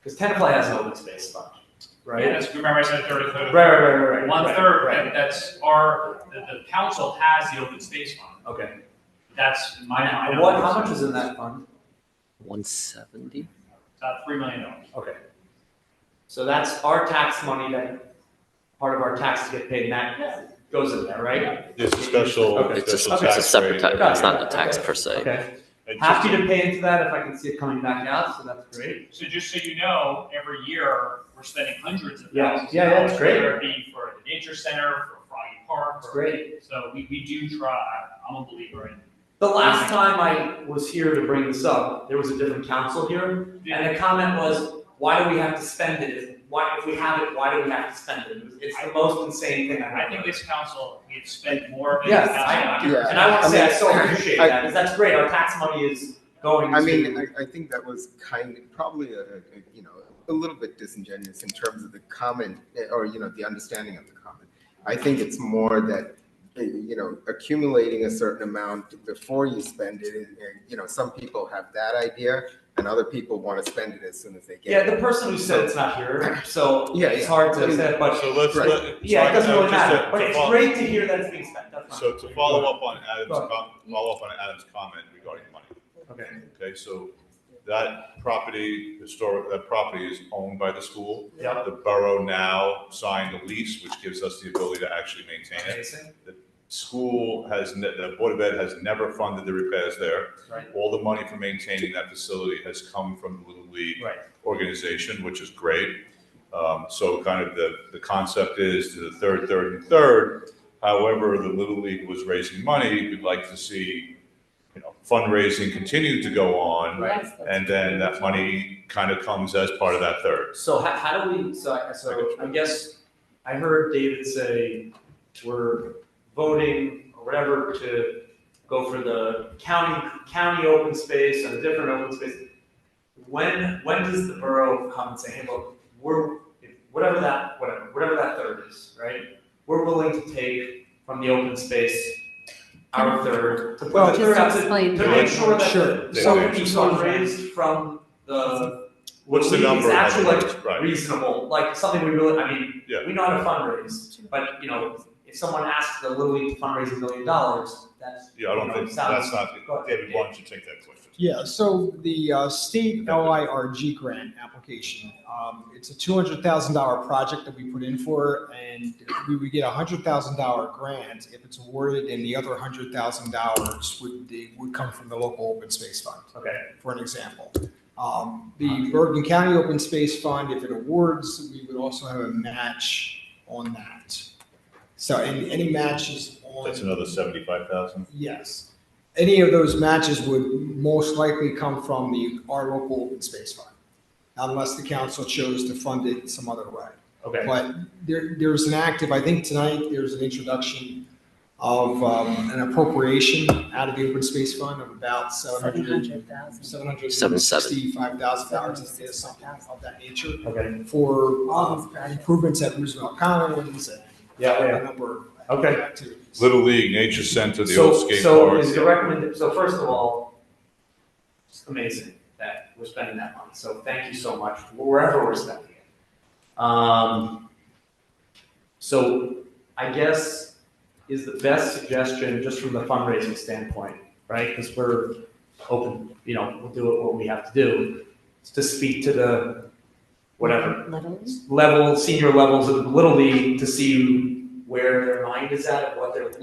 because Tenafly has an open space fund, right? Yeah, remember I said a third, a third. Right. One third, that's the council has the open space fund. Okay. That's my. How much is in that fund? 170? About $3 million. Okay. So that's our tax money that part of our taxes get paid, and that goes in there, right? It's a special, Okay. It's special a tax separate rate. tax, it's not a tax per se. Okay. And Happy just- to pay into that if I can see it coming back out, so that's great. So just so you know, every year, we're spending hundreds of Yeah. thousands of Yeah, dollars. that's great. Whether it be for the nature center, for Froggy Park. That's great. So we do try, I'm a believer in. The last time I was here to bring this up, there was a different council here, and the comment was, why do we have to spend it? If we have it, why do we have to spend it? It's the most insane thing I've I ever think heard. this council, we've spent more of it. Yes, Yeah. and I want to say I so I mean, appreciate that, because that's great, our tax money is going to. I mean, I think that was probably a little bit disingenuous in terms of the comment or, the understanding of the comment. I think it's more that, accumulating a certain amount before you spend it, and, some people have that idea and other people want to spend it as soon as they get it. Yeah, the person who said it's not here, so Yeah, it's yeah. hard to say, but So let's, Right. yeah, it doesn't really just matter, to but it's follow- great to hear that it's being spent, that's So fine. to follow up on Go ahead. Adam's comment regarding money. Okay. Okay, so that property is owned by the school. Yeah. The borough now signed a lease, which gives us the ability to actually maintain it. Amazing. The Board of Ed has never funded the repairs there. Right. All the money for maintaining that facility has come from the Little League Right. organization, which is great. So kind of the concept is to the third, and third. However, the Little League was raising money. We'd like to see, fundraising continue to go on. Right. And then that money kind of comes as part of that third. So how do we, so I guess I heard David say we're voting or whatever to go for the county open space and a different open space. When does the borough come and say, hey, look, whatever that third is, right? We're willing to take from the open space our third to put Well, the third out just explain. to make sure that Sure. the So- open piece fundraised from the. What's the It's number? actually Right. reasonable, like something we really, Yeah. we know how to fundraise, but if someone asks the Little League to fundraise $1 million, that's. Yeah, I don't think, sounds- that's not, David, why don't you take that question? Yeah, so the state LIRG grant application, it's a $200,000 project that we put in for, and we would get a $100,000 grant if it's awarded, and the other $100,000 would come from the local open space fund. Okay. For an example. The Bergen County Open Space Fund, if it awards, we would also have a match on that. So any matches on. That's another 75,000. Yes. Any of those matches would most likely come from our local open space fund, unless the council chose to fund it some other way. Okay. But there's an active, I think tonight, there's an introduction of an appropriation out of the open space fund of about $700,000. $765,000, I guess, something of that nature, Okay. for All these projects. improvements at Roosevelt Commons and a number of Okay. activities. Little League, Nature Center, the old skate park. So first of all, it's amazing that we're spending that money, so thank you so much, wherever we're spending it. So I guess is the best suggestion, just from the fundraising standpoint, right? Because we're open, we'll do what we have to do, is to speak to the whatever senior levels of Little League to see where their mind is at, what that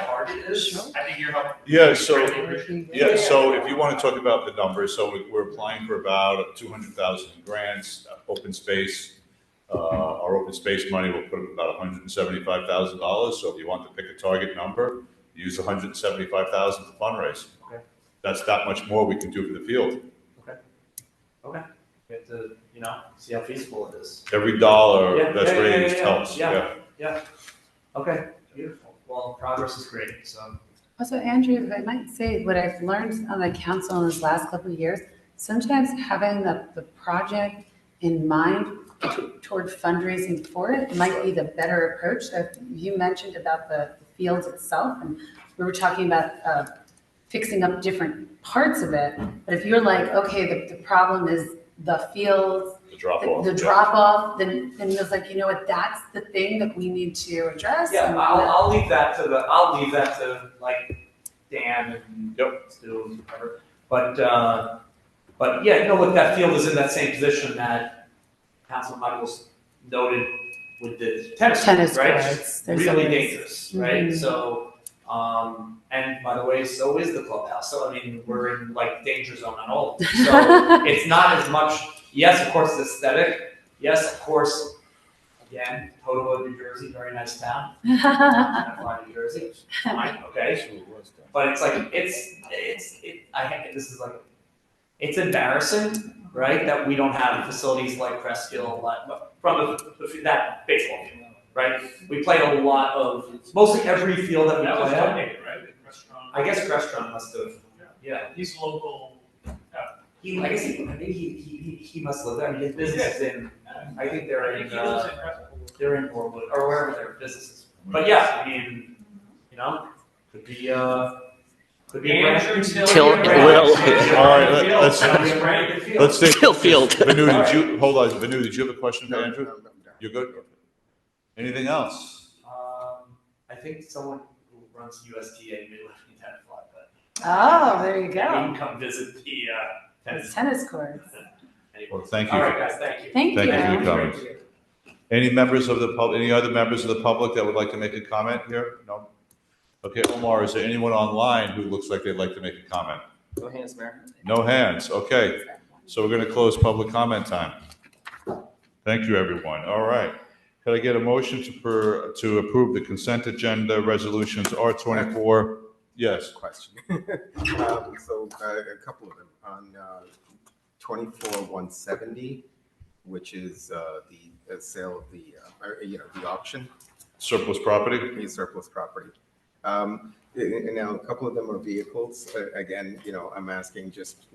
target is. I think you're helping. Yeah, so if you want to talk about the numbers, so we're applying for about 200,000 grants, open space. Our open space money will put up about $175,000. So if you want to pick a target number, use $175,000 to fundraise. Okay. That's that much more we can do for the field. Okay. We have to, see how feasible it is. Every dollar that's raised helps. Yeah. Okay, beautiful. Well, progress is great, so. Also, Andrew, if I might say, what I've learned on the council in this last couple of years, sometimes having the project in mind toward fundraising for it might be the better approach. You mentioned about the fields itself, and we were talking about fixing up different parts of it. But if you're like, okay, the problem is the fields, The drop off. the drop off, then it's like, you know what, that's the thing that we need to address. Yeah, and I'll leave that to like Dan and Stu and whatever. But yeah, look, that field is in that same position that Councilman Michaels noted with the tennis right? courts. There's Really always- dangerous, right? Mhm. So, and by the way, so is the clubhouse. So I mean, we're in like danger zone on all of them. So it's not as much. Yes, of course, it's aesthetic. Yes, of course. Again, Potomac, New Jersey, very nice town. Tenafly, New Jersey, fine, okay. But it's like it's embarrassing, right? That we don't have facilities like Cresthill, from that baseball field, right? We play a lot of mostly every field that we That was play on. donated, right? Restaurant. I guess Crestron must have. Yeah. He's local. He must live there. I mean, his business is in. I think they're in. They're in Norwood or wherever their business is. But yeah, I mean, could be a Andrew Till. Till- well- All right, let's take. Till field. Vanu, Vanu, did you have a question for Andrew? You're good? Anything else? I think someone who runs USTA may live in Tenafly, but Oh, there you you go. can come visit the Tennis courts. Anyway. Well, thank All you. right, guys, thank you. Thank Thank you you. for your comments. Any members of the public, any other members of the public that would like to make a comment here? No? Okay, Omar, is there anyone online who looks like they'd like to make a comment? No hands, Mayor. No hands, okay. So we're gonna close public comment time. Thank you, everyone. All right. Could I get a motion to approve the consent agenda resolutions R24? Yes. Question. So a couple of them on 24-170, which is the sale of the auction. Surplus property? The surplus property. And now a couple of them are vehicles. Again, I'm asking just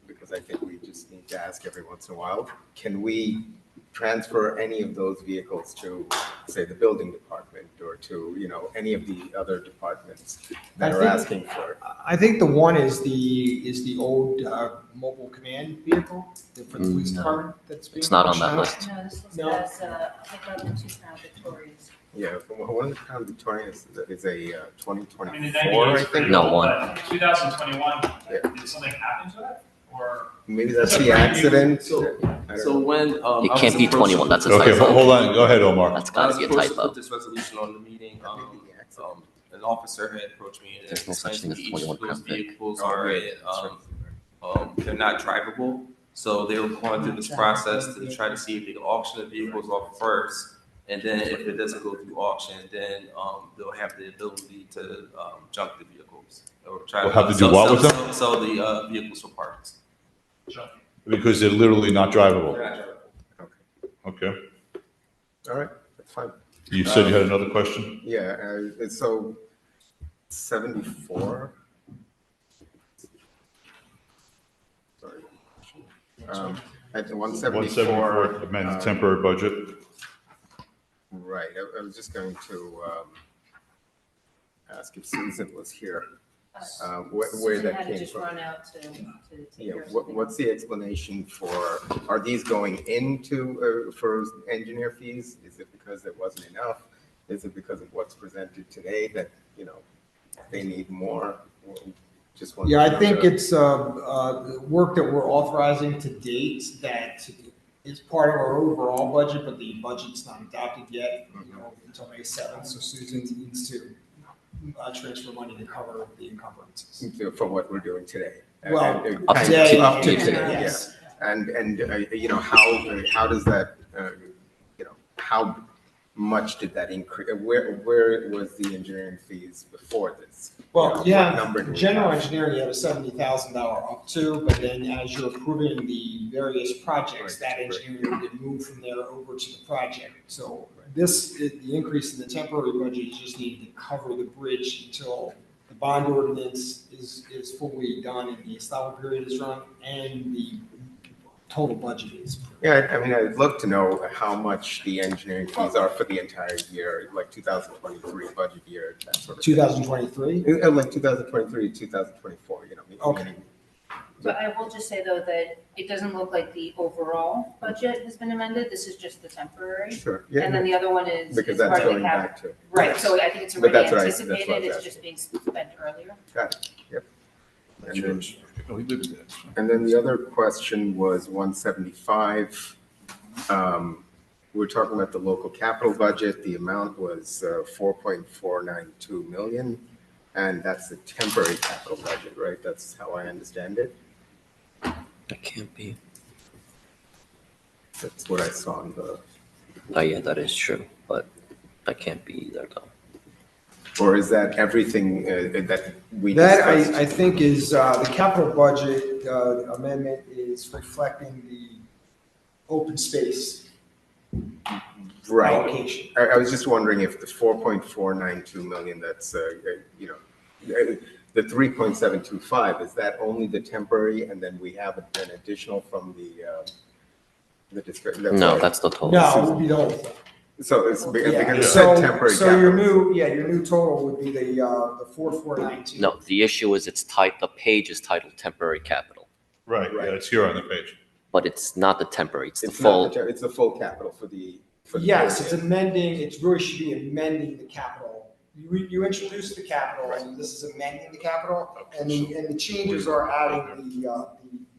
because I think we just need to ask every once in a while. Can we transfer any of those vehicles to, say, the building department or to, any of the other departments that are asking for? I think the one is the old mobile command vehicle for the police department that's being. It's not on that auctioned list. No, this was, No. that's, I think on the 2 Crown Victorias. Yeah, one of the Crown Victorias is a I mean, the 2024, 98 I is pretty think. No, old, one. but 2021, Yeah. did something happen to it? Or? Maybe that's the accident. So I don't So know. when It I was can't be approached- 21, that's a Okay, typo. hold on, go ahead, Omar. That's I gotta was be a approached to typo. put this resolution on the meeting. An officer had approached me and There's no such explained thing to as me each 21 of those Crown Vic. vehicles Oh, are right. they're not drivable. So they were going through this process to try to see if they can auction the vehicles off first. And then if it doesn't go through auction, then they'll have the ability to junk the vehicles. Or try We'll have to do what with them? Sell the vehicles for parts. Because they're literally not drivable. They're not drivable. Okay. All right, that's fine. You said you had another question? Yeah, so 74. Sorry. At the 174. Amend temporary budget. Right, I was just going to ask if Susan was here, where Susan that had to came just from. run out to take Yeah, care of something. what's the explanation for, are these going into, for engineer fees? Is it because there wasn't enough? Is it because of what's presented today that, you know, they need more? Just want. Yeah, I think it's work that we're authorizing to date that is part of our overall budget, but the budget's not adopted yet, you know, until May 7th. So Susan needs to transfer money to cover the encumbrances. For what we're doing today. Well, And Up to today, up to today, today, yeah. yes. And you know, how does that, you know, how much did that increase? Where was the engineering fees before this? Well, You know, what number do yeah, we general have? engineering, you have a $70,000 up to, but then as you're approving the various projects, that engineering would move from there over to the project. So the increase in the temporary budget is just needed to cover the bridge until the bond ordinance is fully done and the estoppel period is run and the total budget is. Yeah, I mean, I'd love to know how much the engineering fees are for the entire year, like 2023 budget year, that sort of thing. 2023? Like 2023 to 2024, you know. Okay. meaning- But I will just say though that it doesn't look like the overall budget has been amended. This is just the temporary. Sure, And then yeah, the other one is because is that's part of the going cap. back to. Right, so I think it's But already that's what I was anticipated, it's asking. just being spent earlier. Got it, yep. That's And then- yours. Oh, he did that. And then the other question was 175. We're talking about the local capital budget. The amount was 4.492 million. And that's the temporary capital budget, right? That's how I understand it. That can't be. That's what I saw in the, Yeah, that is true, but that can't be either though. or is that everything that we That, discussed? I think is, the capital budget amendment is reflecting the open space Right. allocation. I was just wondering if the 4.492 million, that's, you know, the 3.725, is that only the temporary, and then we have an additional from the district? No, that's the total. No, it would be the whole thing. So it's because Yeah, it said temporary so your capital. your new total would be the 4492. No, the issue is the page is titled temporary capital, Right, yeah, it's here on the page. but it's not the temporary, it's the It's not full. it's the full capital for the. Yes, it's amending, it really should be amending the capital. You introduced the capital, and this is amending the capital, and the changes are adding the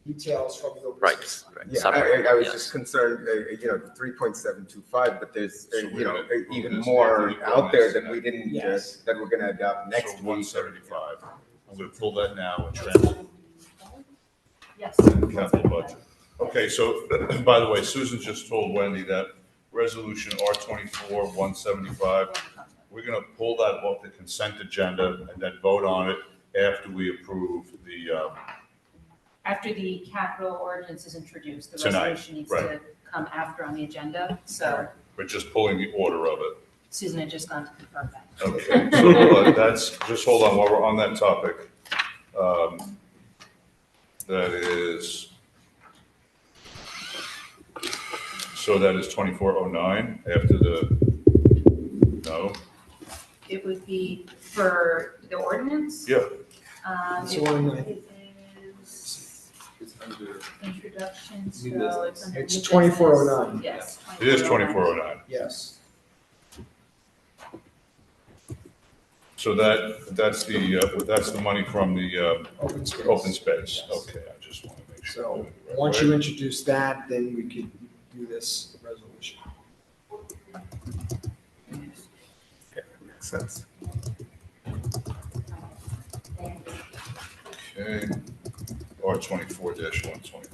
details from the open Right, space. right. Yeah, Separate, I was yes. just concerned, you know, the 3.725, but there's, So you know, we're gonna- even we're more gonna- out there that we didn't, Yes. that we're gonna adopt next So week. 175. I'm gonna pull that now and transfer Yes. the capital budget. Okay, so, by the way, Susan just told Wendy that resolution R 175, we're gonna pull that off the consent agenda and then vote on it after we approve the, After the capital ordinance is introduced, the Tonight, resolution needs right. to come after on the agenda. So we're just pulling the order of it. Susan had just gone to confirm that. Okay, so that's, just hold on while we're on that topic. That is, so that is 2409 after the, no, It would be for the ordinance. yeah, It's It on the- it is introduction, so it's under. It's new 2409. business. Yes. it is 2409. Yes. So that's the money from the Open space. open space. Yes. Okay, I just want to make sure. So, I did it the right once way. you introduce that, then we could do this resolution. Yeah, makes sense. Okay, R 24-125.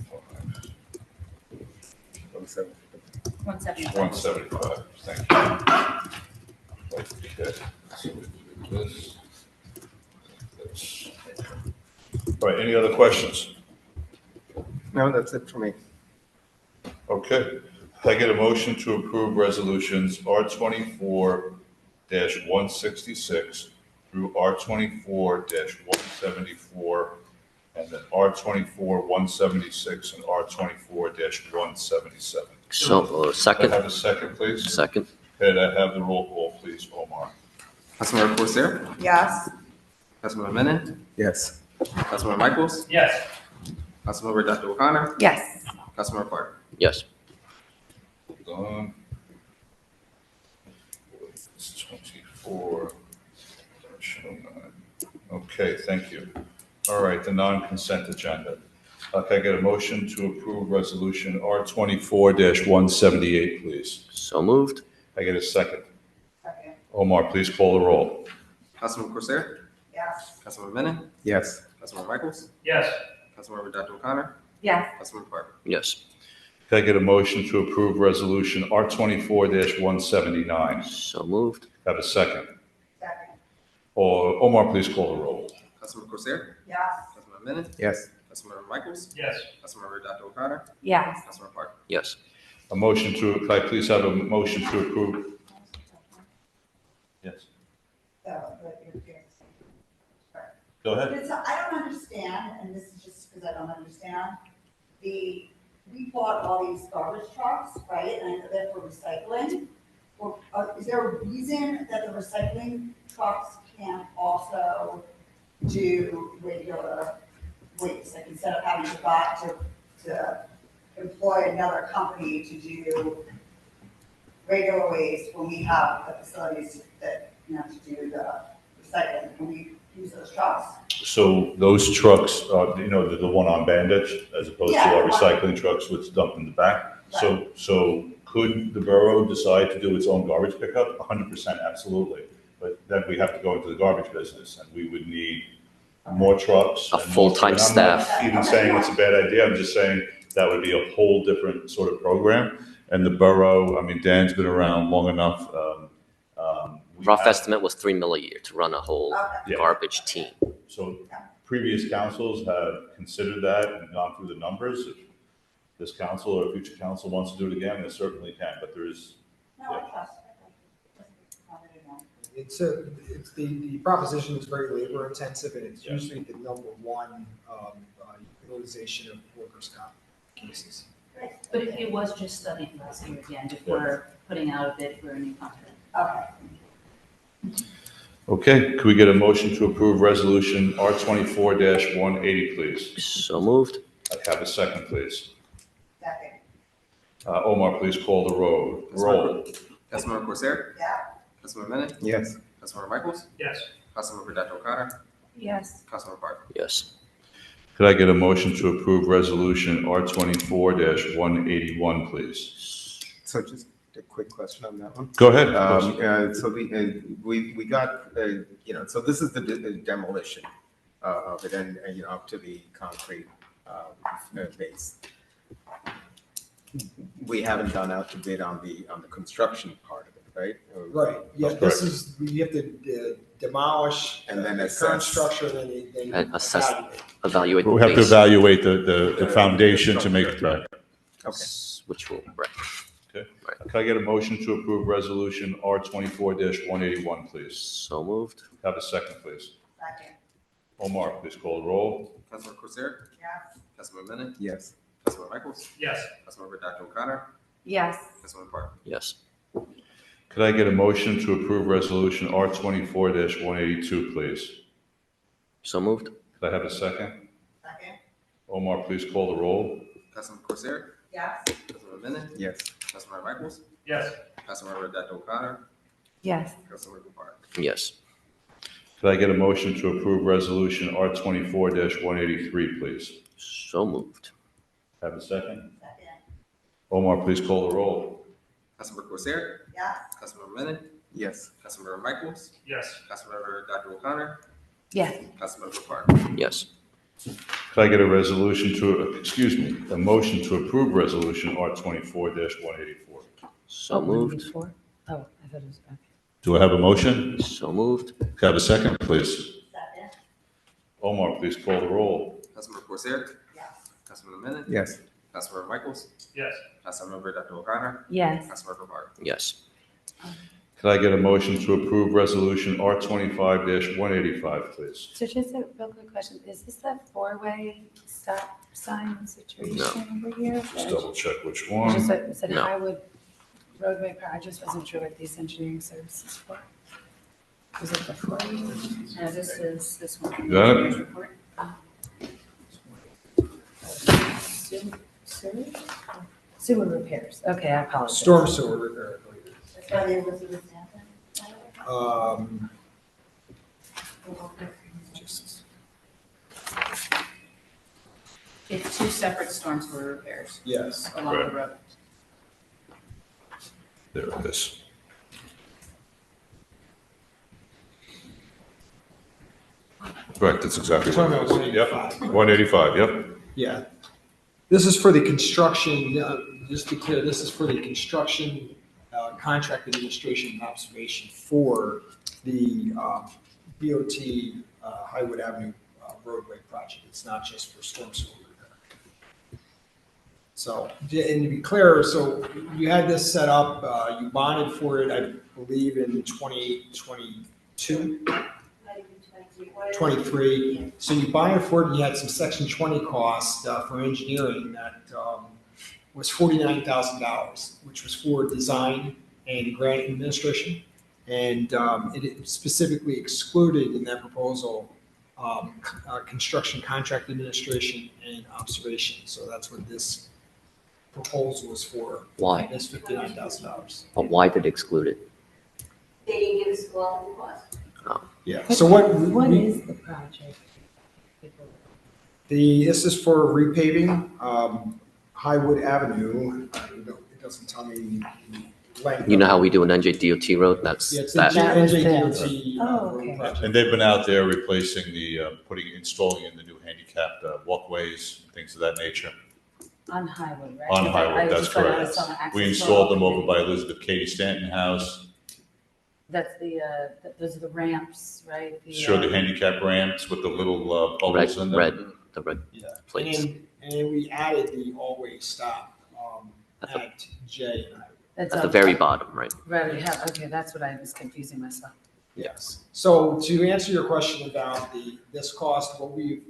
175, thank you. Okay, so we do this. This. All right, any other questions? No, that's it for me. Okay, I get a motion to approve resolutions R 24-166 through R24-174, and then R24-176 and R24-177. So, Could I second, have a second, please? second, Could I have the roll call, please, Omar? Councilmember Corsair, Yes. Councilmember Menon, Yes. Councilmember Michaels, Yes. Councilmember Dr. O'Connor, Yes. Councilmember Park. yes. Hold on. It's 24. Okay, thank you. All right, the non-consent agenda. Can I get a motion to approve resolution R24-178, please? So moved. I get a second. Second. Omar, please call the roll. Councilmember Corsair, Yes. Councilmember Menon, Yes. Councilmember Michaels, Yes. Councilmember Dr. O'Connor, Yes. Councilmember Park. Yes. Can I get a motion to approve resolution R24-179? So moved. Have a second. Second. Omar, please call the roll. Councilmember Corsair, Yes. Councilmember Menon, Yes. Councilmember Michaels, Yes. Councilmember Dr. O'Connor, Yes. Councilmember Park. Yes. A motion to, could I please have a motion to approve? Yes. Go ahead. But so I don't understand, and this is just because I don't understand, we bought all these garbage trucks, right, and they're for recycling. Or, is there a reason that the recycling trucks can't also do regular waste? Like instead of having to employ another company to do regular waste, when we have the facilities that, to do the recycling, can we use those trucks? So those trucks, the one on Banditch, as opposed to Yeah. our recycling trucks, which dump in the back. So could the borough decide to do its own garbage pickup? 100%, absolutely. But then we have to go into the garbage business, and we would need more trucks. A and more- full-time and I'm staff. not even saying it's a bad idea, I'm just saying that would be a whole different sort of program. And the borough, I mean, Dan's been around long enough. We Rough have- estimate was 3 mil a year to run a whole Yeah. garbage team. So previous councils have considered that and gone through the numbers. If this council or a future council wants to do it again, they certainly can, but there is, No, I trust. It's the proposition is very labor intensive and it's Yeah. usually the number one utilization of workers' comp cases. But it was just studied last year again before putting out a bid for a new contract. Okay. okay, could we get a motion to approve resolution R24-180, please? So moved. I have a second, please. Second. Omar, please call the roll. Councilmember Corsair, Yeah. Councilmember Menon, Yes. Councilmember Michaels, Yes. Councilmember Dr. O'Connor, Yes. Councilmember Park. Yes. Could I get a motion to approve resolution R24-181, please? So just a quick question on that one. Go ahead. of course. So we got, so this is the demolition of it and, up to the concrete base. We haven't gone out to bid on the construction part of it, right? Right, yeah, That's this is, you have to demolish And then the current assess. structure, then you And assess. evaluate. Evaluate the We have to base, evaluate the foundation to make it right. Okay. which will, right. Can I get a motion to approve resolution R24-181, please? So moved. Have a second, please. Second. Omar, please call the roll. Councilmember Corsair, Yes. Councilmember Menon, Yes. Councilmember Michaels, Yes. Councilmember Dr. O'Connor, Yes. Councilmember Park. Yes. Could I get a motion to approve resolution R24-182, please? So moved. Could I have a second? Second. Omar, please call the roll. Councilmember Corsair, Yes. Councilmember Menon, Yes. Councilmember Michaels, Yes. Councilmember Dr. O'Connor, Yes. Councilmember Park. Yes. Could I get a motion to approve resolution R24-183, please? So moved. Have a second? Second. Omar, please call the roll. Councilmember Corsair, Yes. Councilmember Menon, Yes. Councilmember Michaels, Yes. Councilmember Dr. O'Connor, Yes. Councilmember Park. Yes. Could I get a a motion to approve resolution R24-184? So moved. Oh, I thought it was, okay. Do I have a motion? So moved. Could I have a second, please? Second. Omar, please call the roll. Councilmember Corsair, Yes. Councilmember Menon, Yes. Councilmember Michaels, Yes. Councilmember Dr. O'Connor, Yes. Councilmember Park. Yes. Could I get a motion to approve resolution R 25-185, please? So just a real quick question, is this that four-way stop sign situation over here? Just double check which It one. just said No. Highwood roadway, I just wasn't sure what these engineering services for. Was it the four-way? No, this is this one. You got it? Engineer's report. Sewer repairs, okay, I apologize. Storm sewer repair, I believe. That's why they was with that. Just, It's two separate storm sewer repairs yes. along the Right. road. There it is. Correct, that's exactly what it is. Yep, 185, yep. Yeah. This is for the construction, just to be clear, this is for the construction contract administration and observation for the DOT Highwood Avenue roadway project. It's not just for storm sewer repair. So, and to be clear, so you had this set up, you bonded for it, I believe, in 2022. 23. So you bonded for it, and you had some section 20 costs for engineering that was $49,000, which was for design and grant administration. And it specifically excluded in that proposal construction contract administration and observation. So that's what this proposal was for. Why? This $59,000. But why did it exclude it? They didn't give us all the cost. Yeah. So what? What is the project? This is for repaving, Highwood Avenue. It doesn't tell me the length. You know how we do an NJDOT road? That's Yeah, it's the that. NJDOT. Oh, okay. road project. And they've been out there replacing installing in the new handicapped walkways, things of that nature. On Highwood, right? On I Highwood, that's just thought I correct. saw an access We road. installed them over by Elizabeth Cady Stanton House. That's those are the ramps, right? Sure, the handicap ramps with the little Red, bubbles in them. the red Yeah. plates. And we added the all-way stop at J and I. That's At the up- very bottom, right? Right, yeah, okay, that's what I was confusing myself. Yes. So to answer your question about this cost, what we've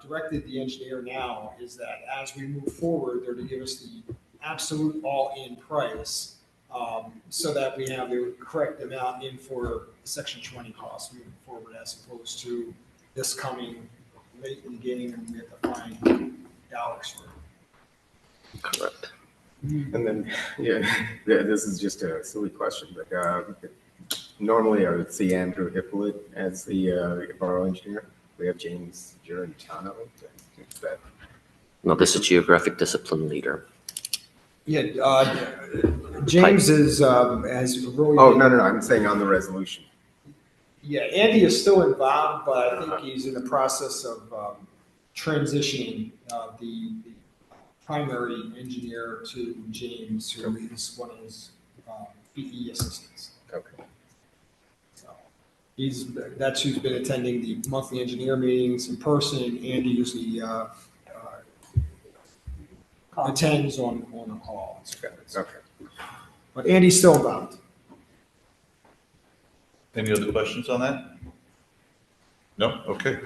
directed the engineer now is that as we move forward, they're to give us the absolute all-in price so that we have the correct amount in for section 20 costs moving forward, as opposed to this coming late in the game and we have to find dollars for it. Correct. And then, yeah, this is just a silly question, but normally I would see Andrew Hippolyte as the borough engineer. We have James Girantano. Is that? No, this is geographic discipline leader. Yeah, James is, has really. Oh, no, I'm saying on the resolution. Yeah, Andy is still involved, but I think he's in the process of transitioning the primary engineer to James, who is one of his BE assistants. Okay. So that's who's been attending the monthly engineer meetings in person. Andy usually attends on a call. Okay. But Andy's still involved. Any other questions on that? No? Okay.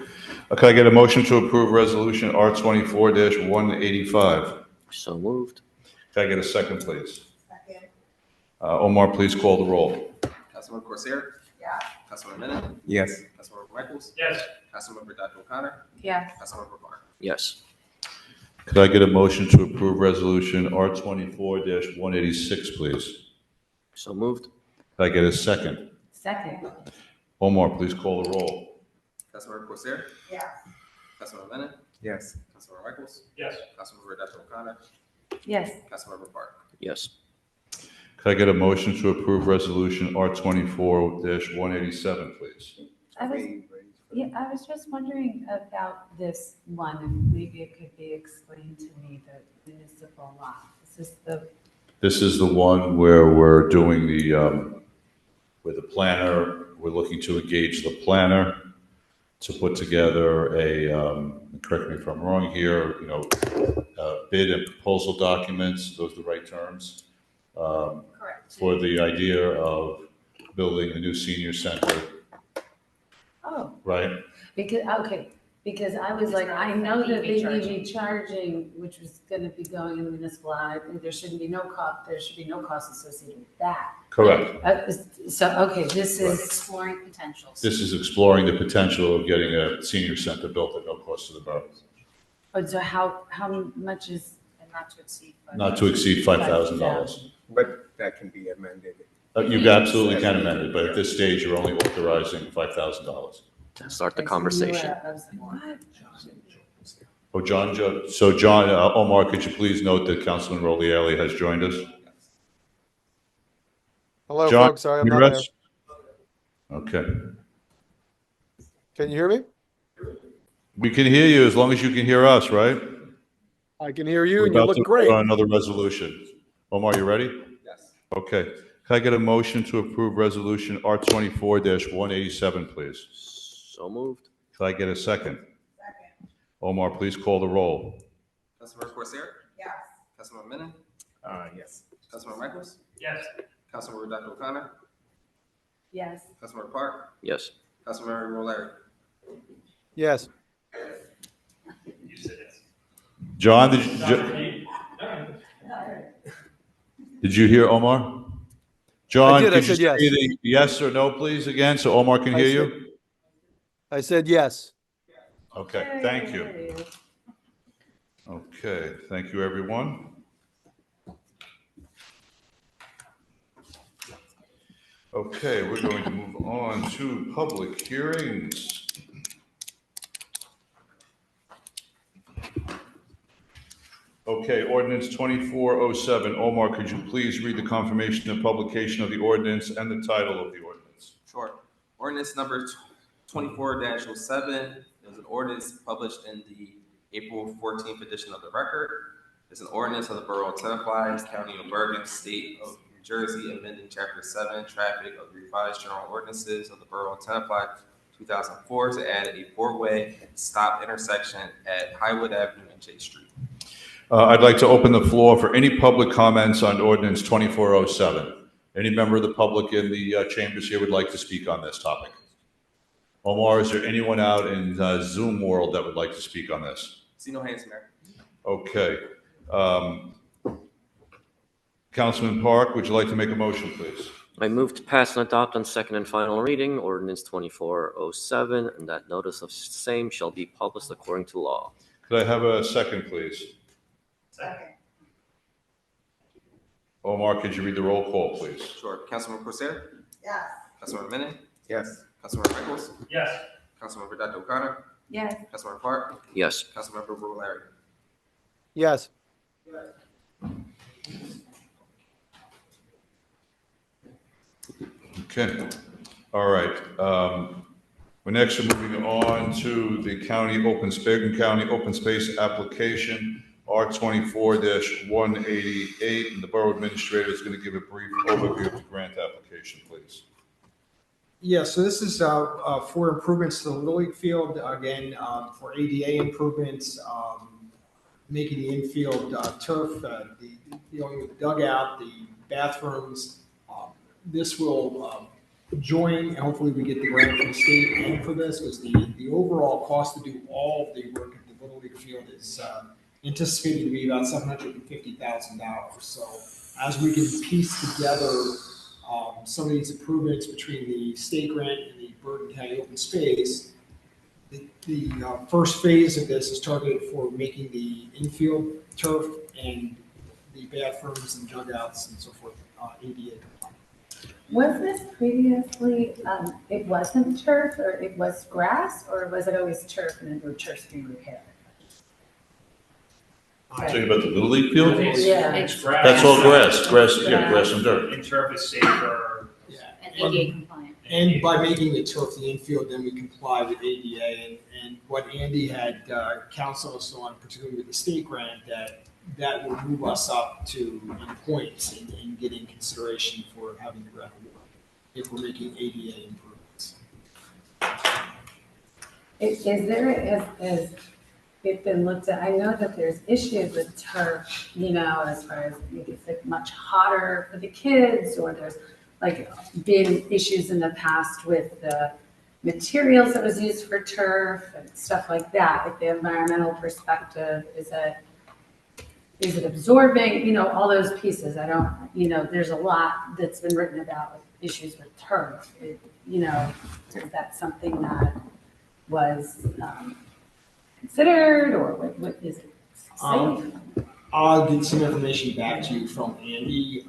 Can I get a motion to approve resolution R 24-185? So moved. Can I get a second, please? Second. Omar, please call the roll. Councilmember Corsair? Yeah. Councilmember Bennett? Yes. Councilmember Michaels? Yes. Councilmember Dr. O'Connor? Yeah, Councilmember Barr? Yes. Could I get a motion to approve resolution R 24-186, please? So moved. Could I get a second? Second, Omar, please call the roll. Councilmember Corsair? Yeah. Councilmember Bennett? Yes. Councilmember Michaels? Yes. Councilmember Dr. O'Connor? yes, Councilmember Barr? Yes. Could I get a motion to approve resolution R 24-187, please? I was just wondering about this one, and maybe it could be explained to me, the municipal lot. This is the one where we're doing with the planner, we're looking to engage the planner to put together correct me if I'm wrong here, bid and proposal documents, those are the right terms? correct. For the idea of building a new senior center, Oh, right? because I was like, I know that the EV charging, which was gonna be going in the municipal, and I think there should be no cost associated with that. Correct. This is. Exploring potentials. This is exploring the potential of getting a senior center built at no cost to the borough. Oh, so how much is? And not to exceed. Not to exceed $5,000. But that can be amended. You absolutely can amend it, but at this stage, you're only authorizing $5,000. To start the conversation. I was like, what? Oh, John, Omar, could you please note that Councilman Rolielli has joined us? Hello, John, folks. Sorry, I'm hear not there. us? Okay. Can you hear me? We can hear you as long as you can hear us, right? I can hear you, We're and you about look to great. vote on another resolution. Omar, you ready? Yes. Okay. Can I get a motion to approve resolution R24-187, please? So moved. Can I get a second? Omar, please call the roll. Councilmember Corsair? Yes. Councilmember Menon? Yes. Councilmember Michaels? Yes. Councilmember Dr. O'Connor? Yes. Councilmember Park? Yes. Councilmember O'Leary? Yes. You said yes. John, All did you hear Omar? John, I did, I could you said yes. say the yes or no, please, again, so Omar can I hear said- you? I said yes. Okay, thank you. Okay, thank you, everyone. Okay, we're going to move on to public hearings. Okay, ordinance 2407. Omar, could you please read the confirmation of publication of the ordinance and the title of the ordinance? Sure. Ordinance number 24-07 is an ordinance published in the April 14th edition of the Record. It's an ordinance of the Borough of Tenafly, County of Bergen, State of New Jersey, amending Chapter 7, Traffic of the Revised General Ordinances of the Borough of Tenafly, 2004, to add a four-way stop intersection at Highwood Avenue and J Street. I'd like to open the floor for any public comments on ordinance 2407. Any member of the public in the chambers here would like to speak on this topic? Omar, is there anyone out in Zoom world that would like to speak on this? See no hands, Mayor. Okay. Councilman Park, would you like to make a motion, please? I move to pass and adopt on second and final reading ordinance 2407, and that notice of same shall be published according to law. Could I have a second, please? Second. Omar, could you read the roll call, please? Sure. Councilmember Corsair? Yes. Councilmember Menon? Yes. Councilmember Michaels? Yes. Councilmember Dr. O'Connor? Yes. Councilmember Park? Yes. Councilmember O'Leary? Yes. Okay. All right. We're next moving on to the Bergen County Open Space application, R24-188, and the Borough Administrator is going to give a brief overview of the grant application, please. Yeah, so this is for improvements to the Little League field, again, for ADA improvements, making the infield turf, the dugout, the bathrooms. This will join, and hopefully we get the grant from the state and for this, because the overall cost to do all of the work at the Little League field is anticipated to be about $750,000. So as we can piece together some of these improvements between the state grant and the Bergen County Open Space, the first phase of this is targeted for making the infield turf and the bathrooms and dugouts and so forth ADA compliant. Was this previously, it wasn't turf, or it was grass, or was it always turf and then the turf's being repaired? Talking about the Little League field? Yeah. It's grass. That's all grass, yeah, grass and dirt. And turf is safer. And ADA compliant. And by making the turf the infield, then we comply with ADA, and what Andy had counseled us on, particularly with the state grant, that will move us up to points in getting consideration for having the grant award if we're making ADA improvements. Is there, has it been looked at, I know that there's issues with turf, as far as maybe it's like much hotter for the kids, or there's like been issues in the past with the materials that was used for turf and stuff like that, like the environmental perspective, is it absorbing, all those pieces. I don't, there's a lot that's been written about with issues with turf. Is that something that was considered, or what is it safe? I'll get some information back to you from Andy.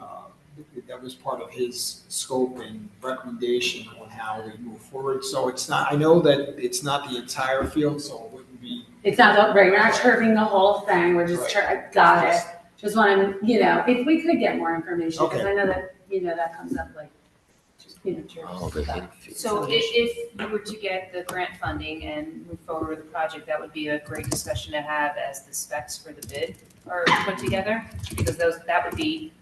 That was part of his scope and recommendation on how we move forward. So it's not, I know that it's not the entire field, so it wouldn't be. It's not, right, we're not turfing the whole thing, we're just, got it. Just want to, if we could get more information, because I know that, that comes up like, So if you were to get the grant funding and move forward with the project, that would be a great discussion to have as the specs for the bid are put together, because that would be,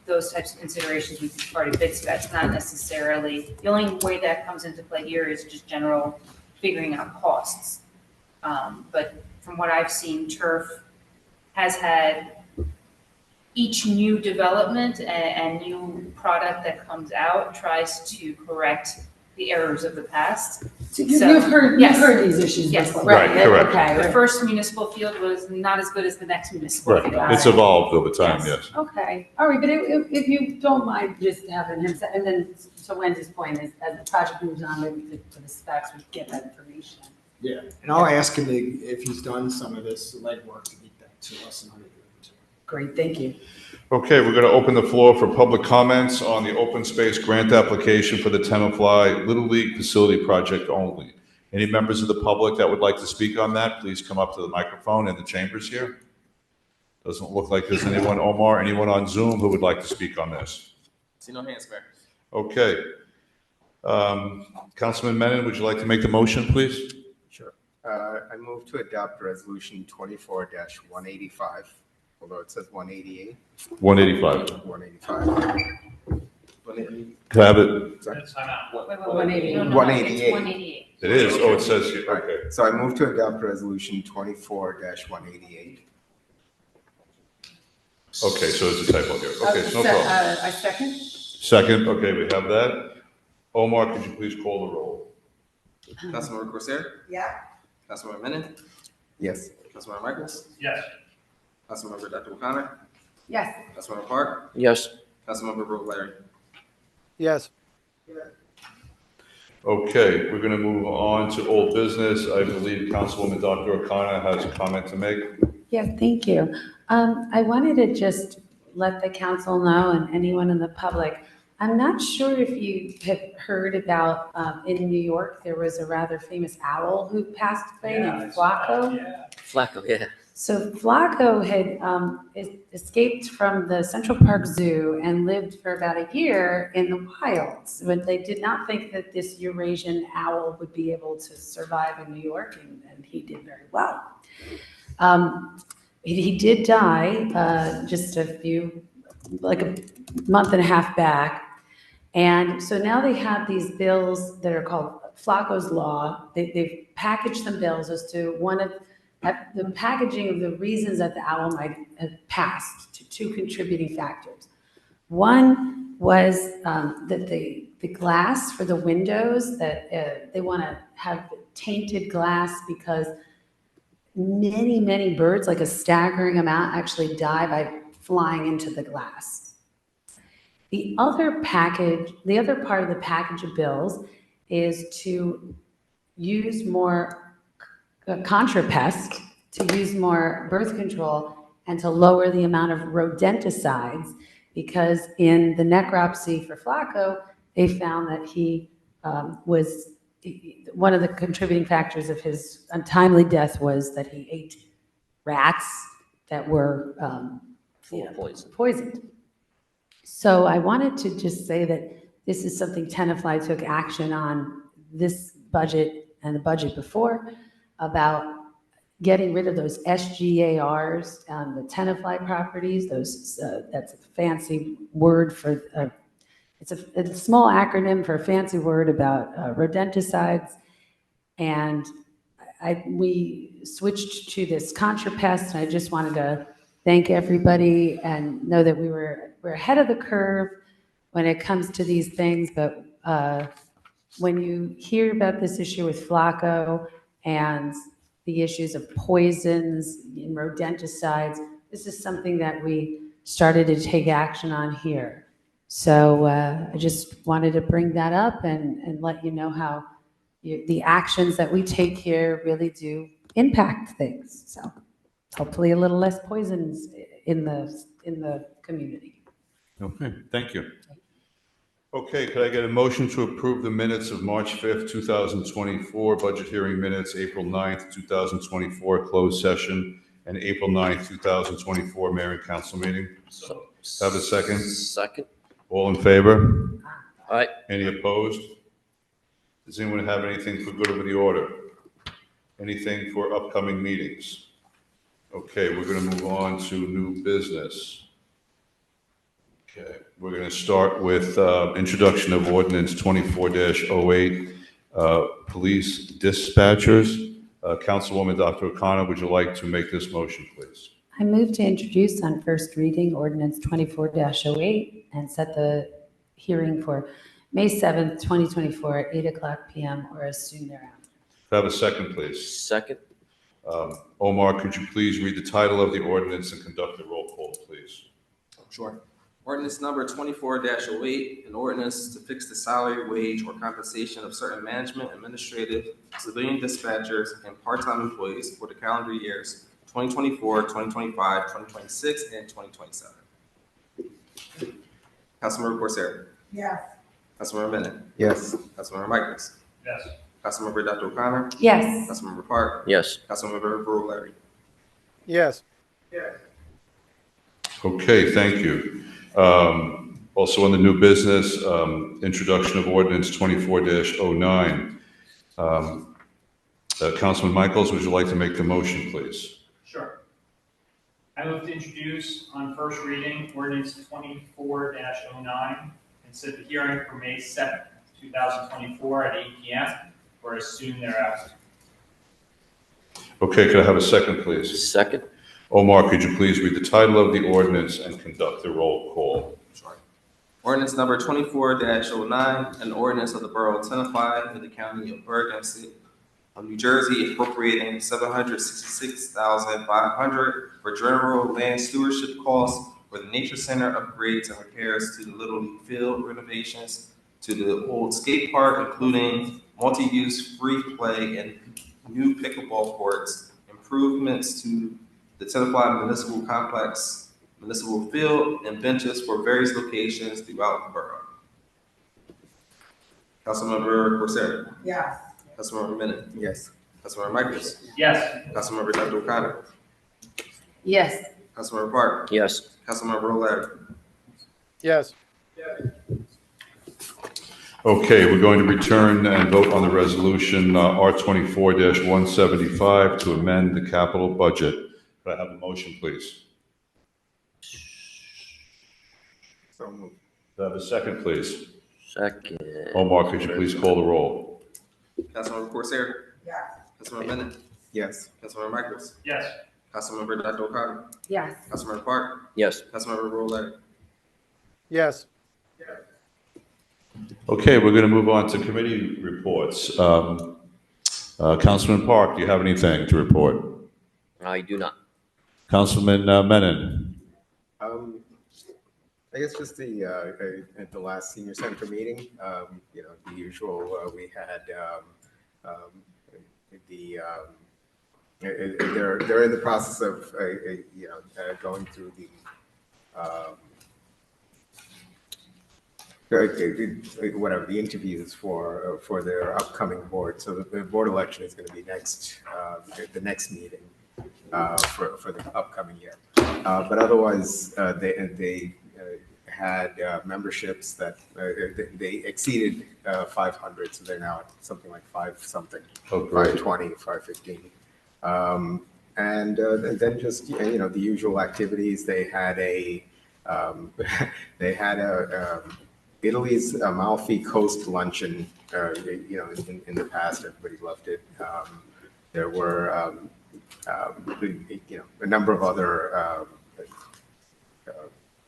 those types of considerations would be part of bid specs, not necessarily, the only way that comes into play here is just general figuring out costs. But from what I've seen, turf has had each new development and new product that comes out tries to correct the errors of the past. So you've heard these issues Yes. before, Right, correct. Okay. The first municipal field was not as good as the next municipal Right, field. it's evolved over time, yes. Okay, all right, but if you don't mind just having him, and then, so Wendy's point is, as the project moves on, maybe to the specs, we get that information. Yeah, and I'll ask him if he's done some of this legwork to get that to us and how to do it. Great, thank you. Okay, we're going to open the floor for public comments on the open space grant application for the Tenafly Little League Facility Project only. Any members of the public that would like to speak on that, please come up to the microphone in the chambers here. Doesn't look like there's anyone, Omar, anyone on Zoom who would like to speak on this? See no hands, Mayor. Okay. Councilman Menon, would you like to make the motion, please? Sure. I move to adopt resolution 24-185, although it says 188. 185. 185. Can I have it? Sorry. That's time out. Wait, 188. No, it's 188. 188. It is, oh, it says here, Right. okay. So I move to adopt resolution 24-188. Okay, so there's a typo here. Okay, no problem. I second? Second, okay, we have that. Omar, could you please call the roll? Councilmember Corsair, Yeah, Councilmember Menon, Yes. Councilmember Michaels, Yes. Councilmember Dr. O'Connor, Yes. Councilmember Park, Yes. Councilmember Rowe Larry. Yes. Okay, we're going to move on to old business. I believe Councilwoman Dr. O'Connor has a comment to make. Yes, thank you. I wanted to just let the council know and anyone in the public, I'm not sure if you have heard about, in New York, there was a rather famous owl who passed away named Flacco. Flacco, yeah. So Flacco had escaped from the Central Park Zoo and lived for about a year in the wilds. But they did not think that this Eurasian owl would be able to survive in New York, and he did very well. He did die just like a month and a half back. And so now they have these bills that are called Flacco's Law. They've packaged some bills as to the packaging of the reasons that the owl might have passed to two contributing factors. One was that the glass for the windows, that they want to have tainted glass because many birds, like a staggering amount, actually die by flying into the glass. The other part of the package of bills is to use more contrapest, to use more birth control, and to lower the amount of rodenticides, because in the necropsy for Flacco, they found that he was, one of the contributing factors of his untimely death was that he ate rats that were poisoned. So I wanted to just say that this is something Tenafly took action on this budget and the budget before, about getting rid of those SGARs on the Tenafly properties. Those that's a fancy word for it's a small acronym for a fancy word about rodenticides. And we switched to this contrapest, and I just wanted to thank everybody and know that we're ahead of the curve. when it comes to these things, but when you hear about this issue with Flacco and the issues of poisons and rodenticides, this is something that we started to take action on here. So I just wanted to bring that up and let you know how the actions that we take here really do impact things. So hopefully a little less poisons in the community. Okay, thank you. Okay, could I get a motion to approve the minutes of March 5th, 2024, budget hearing minutes, April 9th, 2024, closed session, and April 9th, 2024, mayor and council meeting? So, Have a second? Second. All in favor? Aye. Any opposed? Does anyone have anything for good of the order? Anything for upcoming meetings? Okay, we're going to move on to new business. Okay, we're going to start with introduction of ordinance 24-08, police dispatchers. Councilwoman Dr. O'Connor, would you like to make this motion, please? I move to introduce on first reading ordinance 24-08 and set the hearing for May 7th, 2024 at 8:00 p.m. or as soon thereafter. Could I have a second, please? Second. Omar, could you please read the title of the ordinance and conduct the roll call, please? Sure. Ordinance number 24-08, an ordinance to fix the salary, wage, or compensation of certain management, administrative, civilian dispatchers, and part-time employees for the calendar years 2024, 2025, 2026, and 2027. Councilmember Corsair. Yes. Councilmember Bennett. Yes. Councilmember Michaels. Yes. Councilmember Dr. O'Connor. Yes. Councilmember Park. Yes. Councilmember Brewer Larry. Yes. Okay, thank you. Also on the new business, introduction of ordinance 24-09. Councilman Michaels, would you like to make the motion, please? Sure. I move to introduce on first reading ordinance 24-09 and set the hearing for May 7th, 2024 at 8 p.m. or as soon thereafter. Okay, could I have a second, please? Second. Omar, could you please read the title of the ordinance and conduct the roll call? Sorry. Ordinance number 24-09, an ordinance of the Borough of Tenafly in the County of Bergen, State of New Jersey, appropriating $766,500 for general land stewardship costs for the Nature Center upgrades and repairs to the Little League Field renovations to the old skate park, including multi-use free play and new pickleball courts, improvements to the Tenafly Municipal Complex, Municipal Field, and benches for various locations throughout the borough. Councilmember Corsair. Yes. Councilmember Bennett. Yes. Councilmember Michaels. Yes. Councilmember Dr. O'Connor. Yes. Councilmember Park. Yes. Councilmember O'Leary. Yes. Okay, we're going to return and vote on the resolution R24-175 to amend the capital budget. Could I have a motion, please? So moved. Could I have a second, please? Second. Omar, could you please call the roll? Councilmember Corsair. Yes. Councilmember Bennett. Yes. Councilmember Michaels. Yes. Councilmember Dr. O'Connor. Yes. Councilmember Park. Yes. Councilmember O'Leary. Yes. Okay, we're going to move on to committee reports. Councilman Park, do you have anything to report? I do not. Councilman Menon? I guess just at the last senior center meeting, the usual, we had, they're in the process of, going through the interviews for their upcoming board. So the board election is going to be next, the next meeting for the upcoming year. But otherwise, they had memberships that they exceeded 500, so they're now at something like 5-something, 520, 515. And then just the usual activities. They had Italy's Amalfi Coast luncheon. In the past, everybody loved it. There were a number of other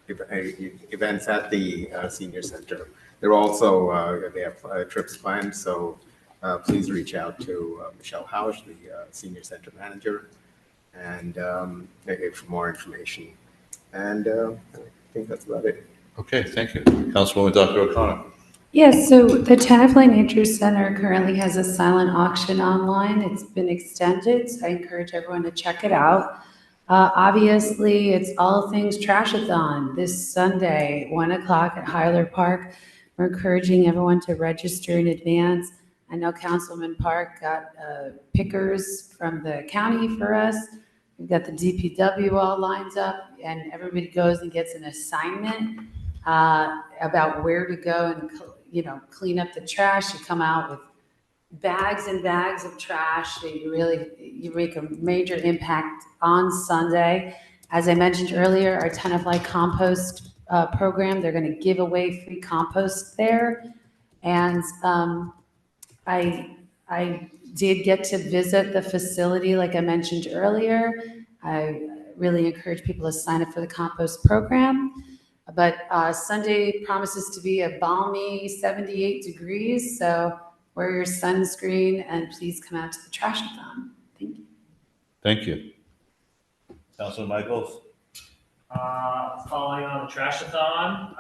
events at the senior center. They're also, they have trips planned, so please reach out to Michelle Hausch, the senior center manager, and for more information. And I think that's about it. Okay, thank you. Councilwoman Dr. O'Connor. Yes, so the Tenafly Nature Center currently has a silent auction online. It's been extended, so I encourage everyone to check it out. Obviously, it's all things Trashathon this Sunday, 1 o'clock at Hyler Park. We're encouraging everyone to register in advance. I know Councilman Park got pickers from the county for us. We've got the DPW all lined up, and everybody goes and gets an assignment about where to go and clean up the trash. You come out with bags and bags of trash. You make a major impact on Sunday. As I mentioned earlier, our Tenafly compost program, they're going to give away free compost there. And I did get to visit the facility, like I mentioned earlier. I really encourage people to sign up for the compost program. But Sunday promises to be a balmy 78 degrees, so wear your sunscreen and please come out to the Trashathon. Thank you. Thank you. Councilman Michaels? Following on the Trashathon,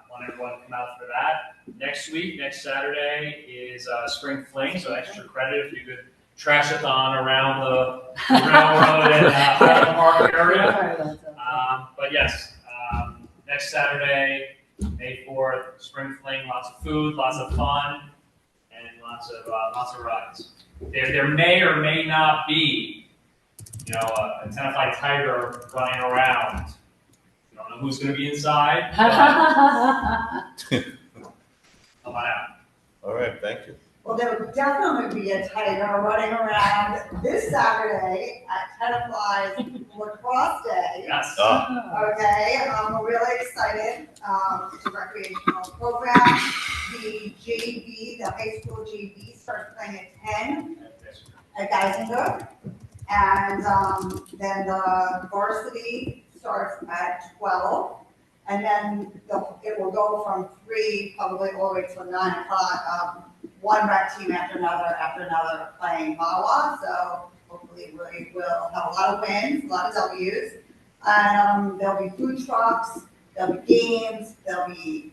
want everyone to come out for that. Next week, next Saturday is Spring Fling, so extra credit if you could Trashathon around the railroad and Highland Park area. But yes, next Saturday, May 4th, Spring Fling, lots of food, lots of fun, and lots of rides. There may or may not be, a Tenafly tiger running around. You don't know who's going to be inside. Come on out. All right, thank you. Well, there will definitely be a tiger running around this Saturday at Tenafly's Lacrosse Day. Yes. Okay, we're really excited. It's a recreational program. The JV, the high school JV starts playing at 10 at Geisinger. And then the varsity starts at 12. And then it will go from 3 probably all the way till 9 o'clock. One rec team after another playing Mawa. So hopefully we will have a lot of wins, a lot of W's. And there'll be food trucks, there'll be games, there'll be,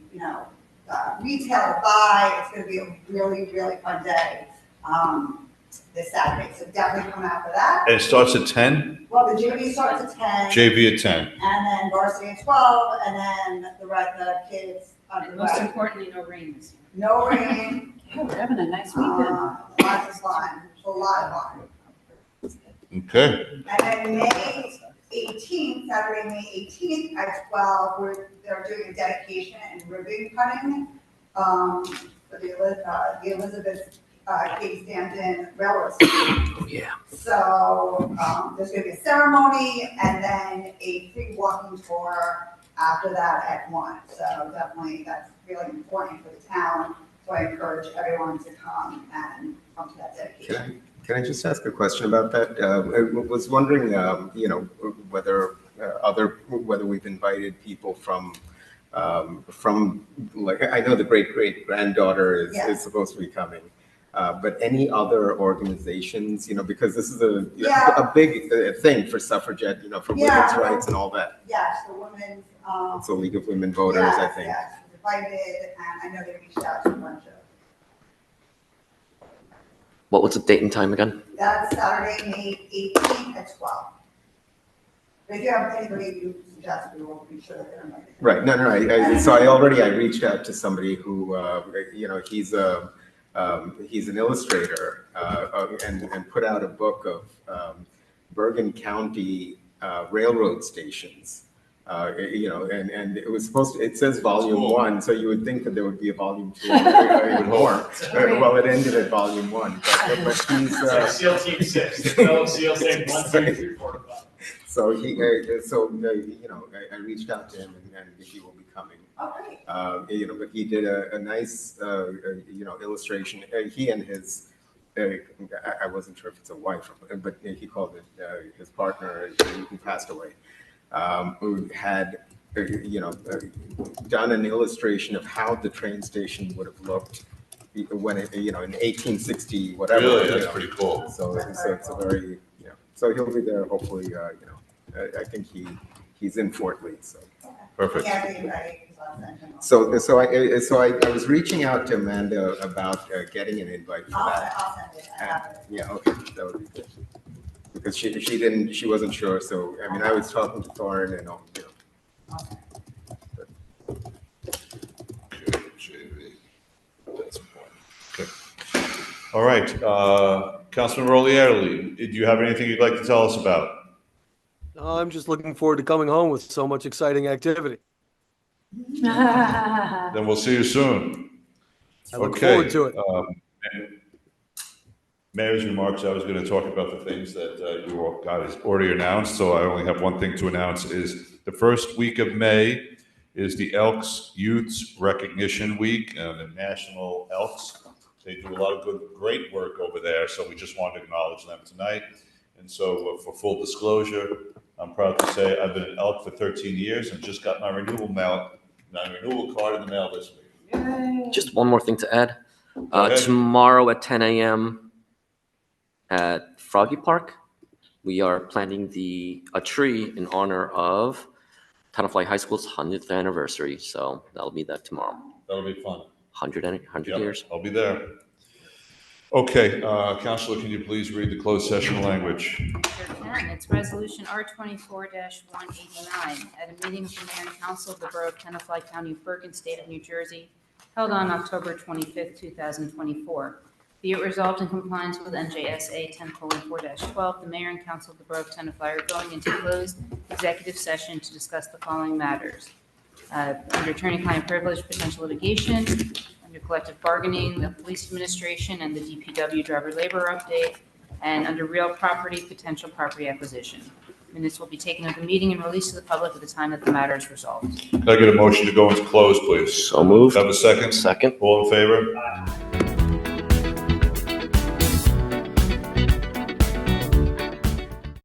retail to buy. It's going to be a really, really fun day this Saturday. So definitely come out for that. And it starts at 10? Well, the JV starts at 10. JV at 10. And then varsity at 12, and then the kids. Most importantly, no rain this year. No rain. Yeah, we're having a nice weekend. Lots of fun, a lot of fun. Okay. And then May 18th, Saturday, May 18th at 12, they're doing a dedication and ribbon cutting for the Elizabeth Cady Stanton Railroad Station. Oh, yeah. So there's going to be a ceremony and then a free walking tour after that at 1. So definitely that's really important for the town. So I encourage everyone to come and come to that dedication. Can I just ask a question about that? I was wondering, whether we've invited people from like, I know the great granddaughter is supposed to be coming. But any other organizations, because this is a big thing for suffragette, for women's rights and all that. Yes, the women's. It's a League of Women Voters, I think. Yes, invited, and I know they reached out to a bunch of. What was the date and time again? That's Saturday, May 18th at 12. But if you have anybody you suggest, we will be sure that they're invited. Right, no, so I reached out to somebody who, he's an illustrator and put out a book of Bergen County railroad stations. And it was it says volume 1, so you would think that there would be a volume 2 or more. Well, it ended at volume 1. But he's SEAL Team 6, Philip SEAL Team 1, 2, 3, 4, 5. So I reached out to him and he will be coming. Okay. But he did a nice, illustration. He and his, I wasn't sure if it's a wife, but he called it his partner who passed away, who had done an illustration of how the train station would have looked when it, in 1860, whatever. Really, that's pretty cool. So it's a very, so he'll be there hopefully, I think he's in Fort Lee, so. Perfect. Yeah, everybody, I'll send him. So I was reaching out to Amanda about getting an invite for that. I'll send it, I have it. Yeah, okay, that would be good. Because she wasn't sure, so, I mean, I was talking to Thorin and all, That's important. Okay. All right, Councilman Rolieri, do you have anything you'd like to tell us about? I'm just looking forward to coming home with so much exciting activity. Then we'll see you soon. I look Okay, forward to it. Mayor's remarks, I was going to talk about the things that you guys already announced, so I only have one thing to announce is the first week of May is the Elks Youths Recognition Week, the National Elks. They do a lot of great work over there, so we just wanted to acknowledge them tonight. And so for full disclosure, I'm proud to say I've been an elk for 13 years and just got my renewal card in the mail this week. Just one more thing to add. Go ahead. Tomorrow at 10 a.m. at Froggy Park, we are planting a tree in honor of Tenafly High School's 100th anniversary. So that'll be that tomorrow. That'll be fun. 100 Yep, years. I'll be there. Okay, Counselor, can you please read the closed session language? Sure can. It's Resolution R24-189. At a meeting of the Mayor and Council of the Borough of Tenafly, County of Bergen, State of New Jersey, held on October 25th, 2024. Be it resolved in compliance with NJSA 10:4-12, the Mayor and Council of the Borough of Tenafly are going into closed executive session to discuss the following matters. Under attorney-client privilege, potential litigation, under collective bargaining, the police administration, and the DPW driver labor update, and under real property, potential property acquisition. Minutes will be taken of the meeting and released to the public at the time that the matter is resolved. Can I get a motion to go into close, please? So moved. Have a second? Second. All in favor?